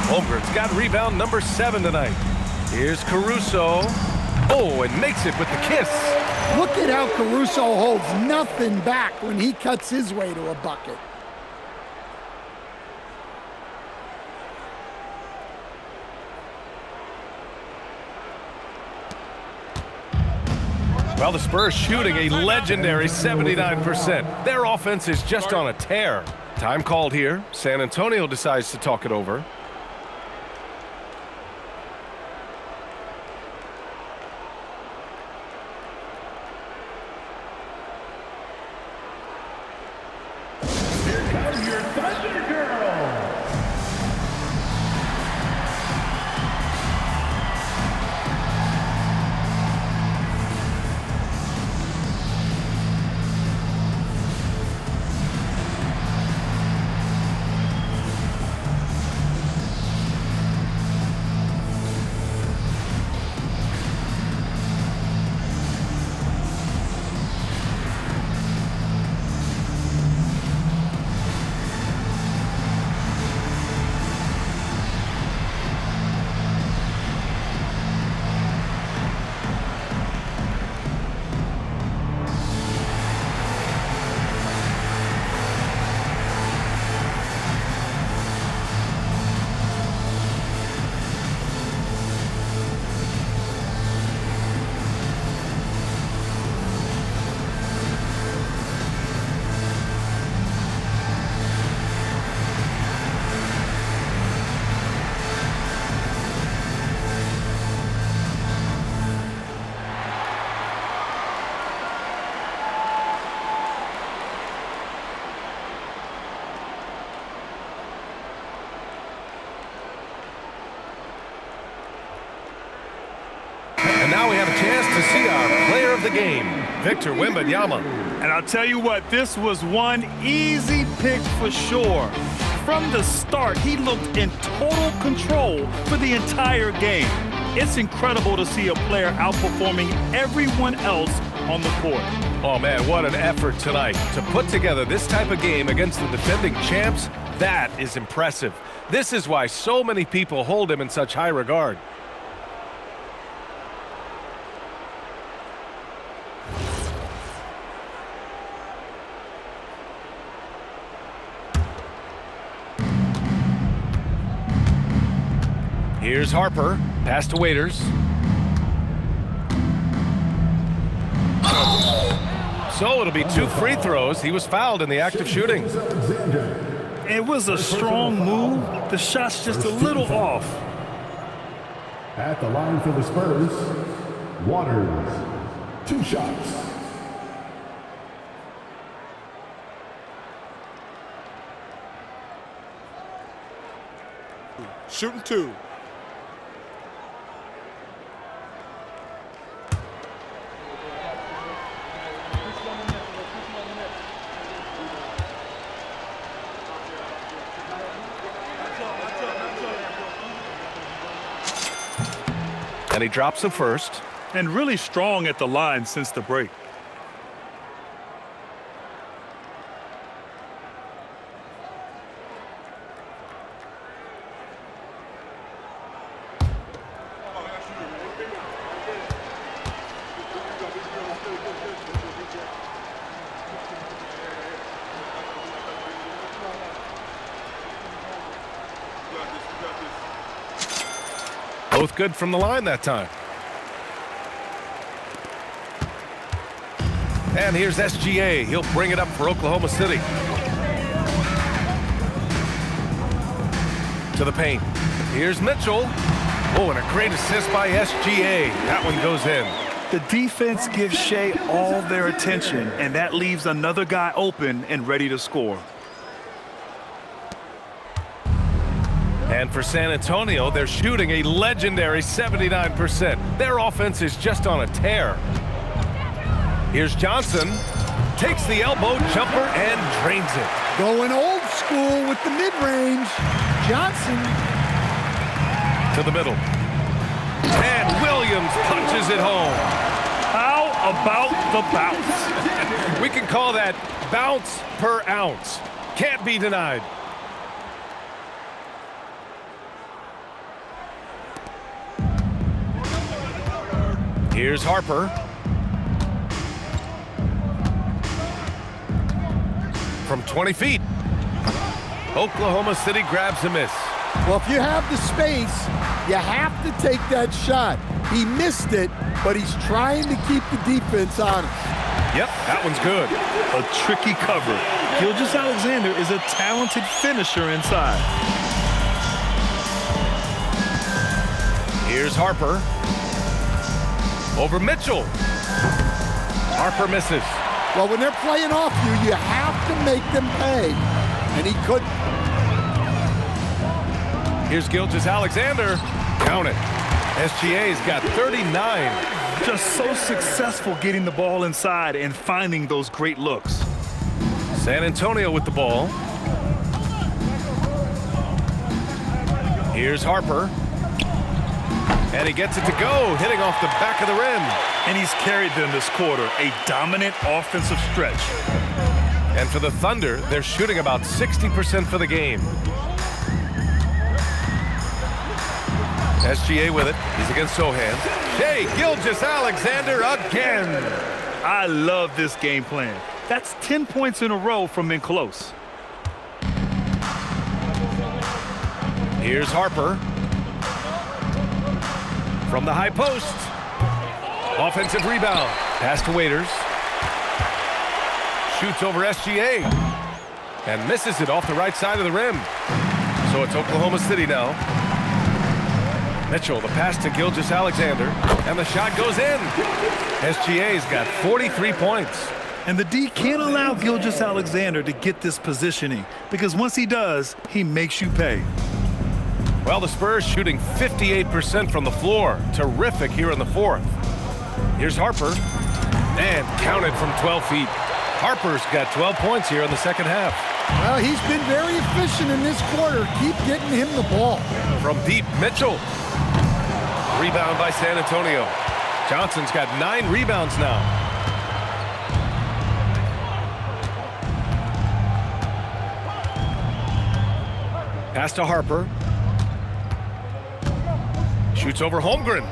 Holmgren's got rebound number 7 tonight. Here's Caruso. Oh, and makes it with the kiss. Look at how Caruso holds nothing back when he cuts his way to a bucket. Well, the Spurs shooting a legendary 79%. Their offense is just on a tear. Time called here. San Antonio decides to talk it over. Here comes your Thunder Girl. And now we have a chance to see our player of the game, Victor Wembanyama. And I'll tell you what, this was one easy pick for sure. From the start, he looked in total control for the entire game. It's incredible to see a player outperforming everyone else on the court. Oh man, what an effort tonight. To put together this type of game against the defending champs, that is impressive. This is why so many people hold him in such high regard. Here's Harper, pass to Waiters. So it'll be 2 free throws. He was fouled in the act of shooting. It was a strong move. The shot's just a little off. At the line for the Spurs, Waters, 2 shots. Shooting 2. And he drops the first. And really strong at the line since the break. Both good from the line that time. And here's SGA. He'll bring it up for Oklahoma City. To the paint. Here's Mitchell. Oh, and a great assist by SGA. That one goes in. The defense gives Shai all their attention, and that leaves another guy open and ready to score. And for San Antonio, they're shooting a legendary 79%. Their offense is just on a tear. Here's Johnson. Takes the elbow jumper and drains it. Going old school with the mid-range. Johnson. To the middle. And Williams punches it home. How about the bounce? We can call that bounce per ounce. Can't be denied. Here's Harper. From 20 feet. Oklahoma City grabs a miss. Well, if you have the space, you have to take that shot. He missed it, but he's trying to keep the defense honest. Yep, that one's good. A tricky cover. Gilgeous-Alexander is a talented finisher inside. Here's Harper. Over Mitchell. Harper misses. Well, when they're playing off you, you have to make them pay. And he couldn't. Here's Gilgeous-Alexander. Count it. SGA's got 39. Just so successful getting the ball inside and finding those great looks. San Antonio with the ball. Here's Harper. And he gets it to go, hitting off the back of the rim. And he's carried them this quarter, a dominant offensive stretch. And for the Thunder, they're shooting about 60% for the game. SGA with it. He's against Sohan. Shai Gilgeous-Alexander again. I love this game plan. That's 10 points in a row from in close. Here's Harper. From the high post. Offensive rebound. Pass to Waiters. Shoots over SGA. And misses it off the right side of the rim. So it's Oklahoma City now. Mitchell, the pass to Gilgeous-Alexander. And the shot goes in. SGA's got 43 points. And the D can't allow Gilgeous-Alexander to get this positioning, because once he does, he makes you pay. Well, the Spurs shooting 58% from the floor. Terrific here in the fourth. Here's Harper. And counted from 12 feet. Harper's got 12 points here in the second half. Well, he's been very efficient in this quarter. Keep getting him the ball. From deep, Mitchell. Rebound by San Antonio. Johnson's got 9 rebounds now. Pass to Harper. Shoots over Holmgren.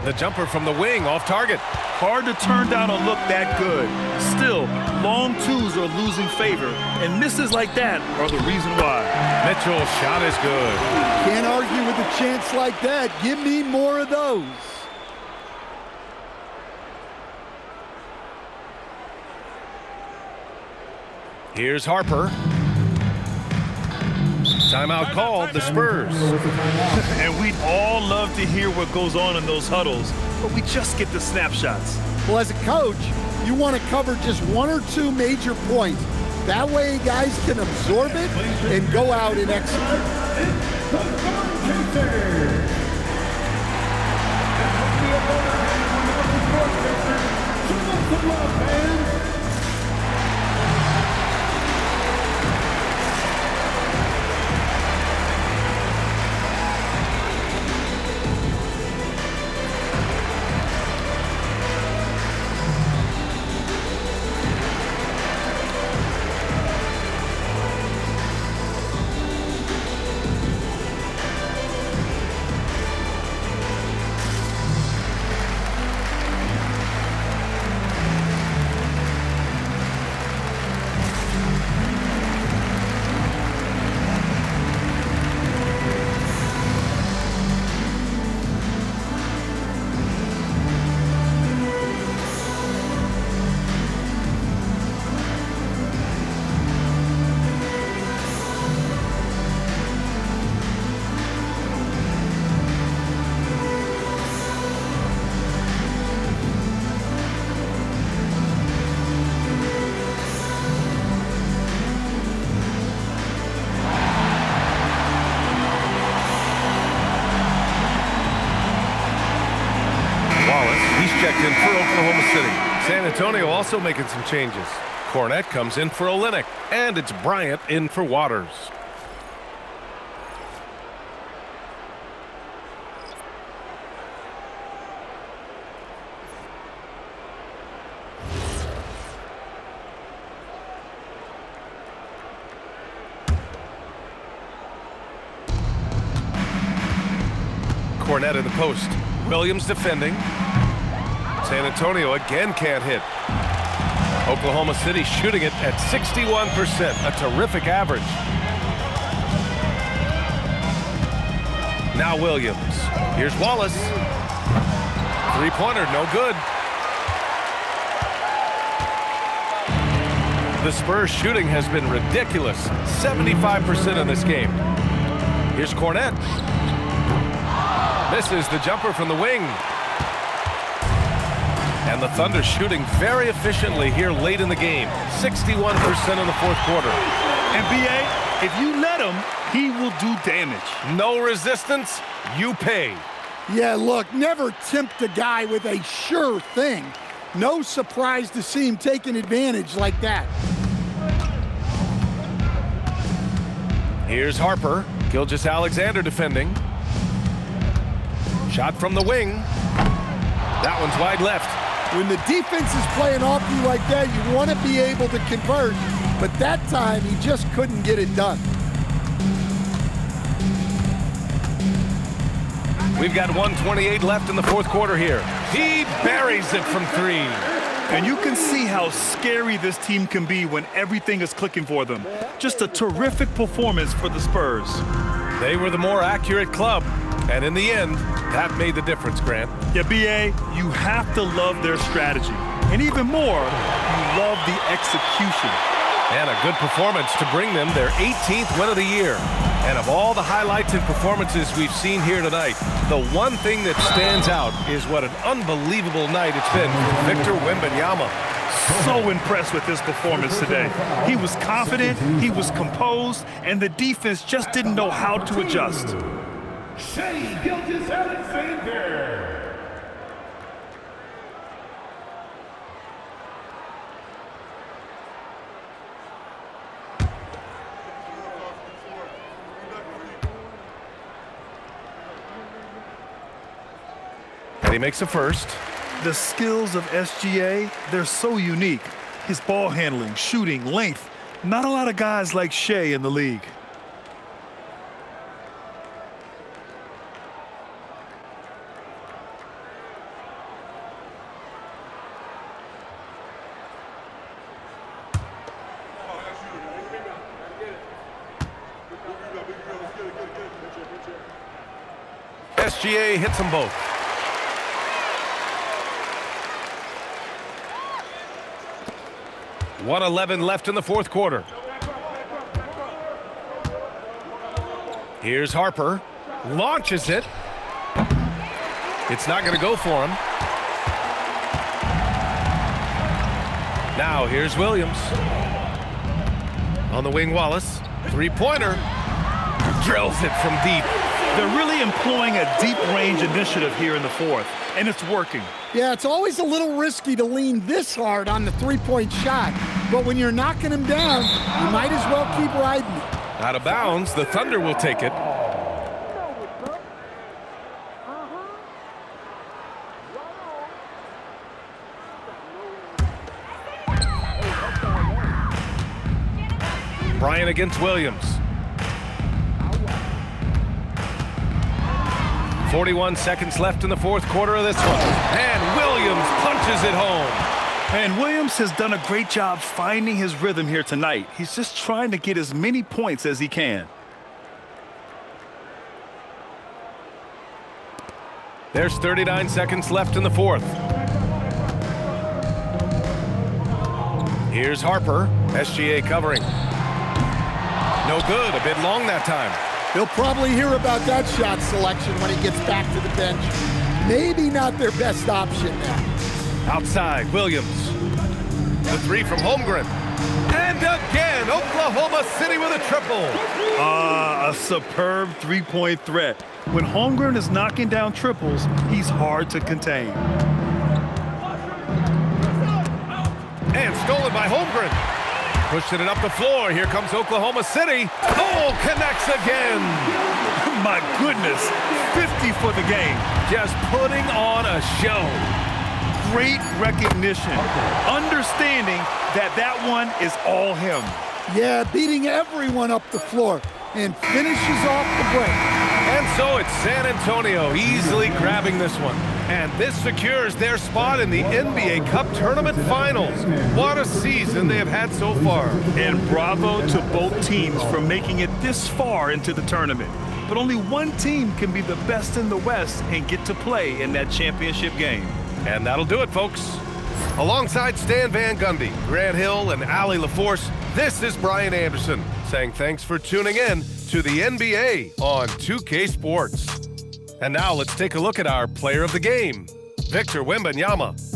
The jumper from the wing off target. Hard to turn down a look that good. Still, long twos are losing favor, and misses like that are the reason why. Mitchell's shot is good. Can't argue with a chance like that. Give me more of those. Here's Harper. Timeout called, the Spurs. And we'd all love to hear what goes on in those huddles, but we just get the snapshots. Well, as a coach, you want to cover just 1 or 2 major points. That way guys can absorb it and go out and execute. Oklahoma City. San Antonio also making some changes. Cornette comes in for Olynyk, and it's Bryant in for Waters. Cornette in the post. Williams defending. San Antonio again can't hit. Oklahoma City shooting it at 61%, a terrific average. Now Williams. Here's Wallace. Three-pointer, no good. The Spurs shooting has been ridiculous. 75% in this game. Here's Cornette. Misses the jumper from the wing. And the Thunder shooting very efficiently here late in the game. 61% in the fourth quarter. NBA, if you let him, he will do damage. No resistance, you pay. Yeah, look, never tempt a guy with a sure thing. No surprise to see him taking advantage like that. Here's Harper. Gilgeous-Alexander defending. Shot from the wing. That one's wide left. When the defense is playing off you like that, you want to be able to convert, but that time he just couldn't get it done. We've got 1:28 left in the fourth quarter here. He buries it from three. And you can see how scary this team can be when everything is clicking for them. Just a terrific performance for the Spurs. They were the more accurate club, and in the end, that made the difference, Grant. Yeah, B.A., you have to love their strategy. And even more, you love the execution. And a good performance to bring them their 18th win of the year. And of all the highlights and performances we've seen here tonight, the one thing that stands out is what an unbelievable night it's been for Victor Wembanyama. So impressed with his performance today. He was confident, he was composed, and the defense just didn't know how to adjust. Shai Gilgeous-Alexander. And he makes a first. The skills of SGA, they're so unique. His ball handling, shooting, length. Not a lot of guys like Shai in the league. SGA hits them both. .111 left in the fourth quarter. Here's Harper. Launches it. It's not going to go for him. Now here's Williams. On the wing, Wallace. Three-pointer. Drills it from deep. They're really employing a deep range initiative here in the fourth, and it's working. Yeah, it's always a little risky to lean this hard on the three-point shot, but when you're knocking him down, you might as well keep riding it. Out of bounds, the Thunder will take it. Bryant against Williams. 41 seconds left in the fourth quarter of this one. And Williams punches it home. And Williams has done a great job finding his rhythm here tonight. He's just trying to get as many points as he can. There's 39 seconds left in the fourth. Here's Harper. SGA covering. No good. A bit long that time. He'll probably hear about that shot selection when he gets back to the bench. Maybe not their best option now. Outside, Williams. The three from Holmgren. And again, Oklahoma City with a triple. A superb three-point threat. When Holmgren is knocking down triples, he's hard to contain. And stolen by Holmgren. Pushing it up the floor. Here comes Oklahoma City. Cole connects again. My goodness, 50 for the game. Just putting on a show. Great recognition. Understanding that one is all him. Yeah, beating everyone up the floor and finishes off the break. And so it's San Antonio easily grabbing this one. And this secures their spot in the NBA Cup Tournament Finals. What a season they have had so far. And bravo to both teams for making it this far into the tournament. But only one team can be the best in the West and get to play in that championship game. And that'll do it, folks. Alongside Stan Van Gundy, Grant Hill, and Allie LaForce, this is Brian Anderson saying thanks for tuning in to the NBA on 2K Sports. And now let's take a look at our player of the game, Victor Wembanyama.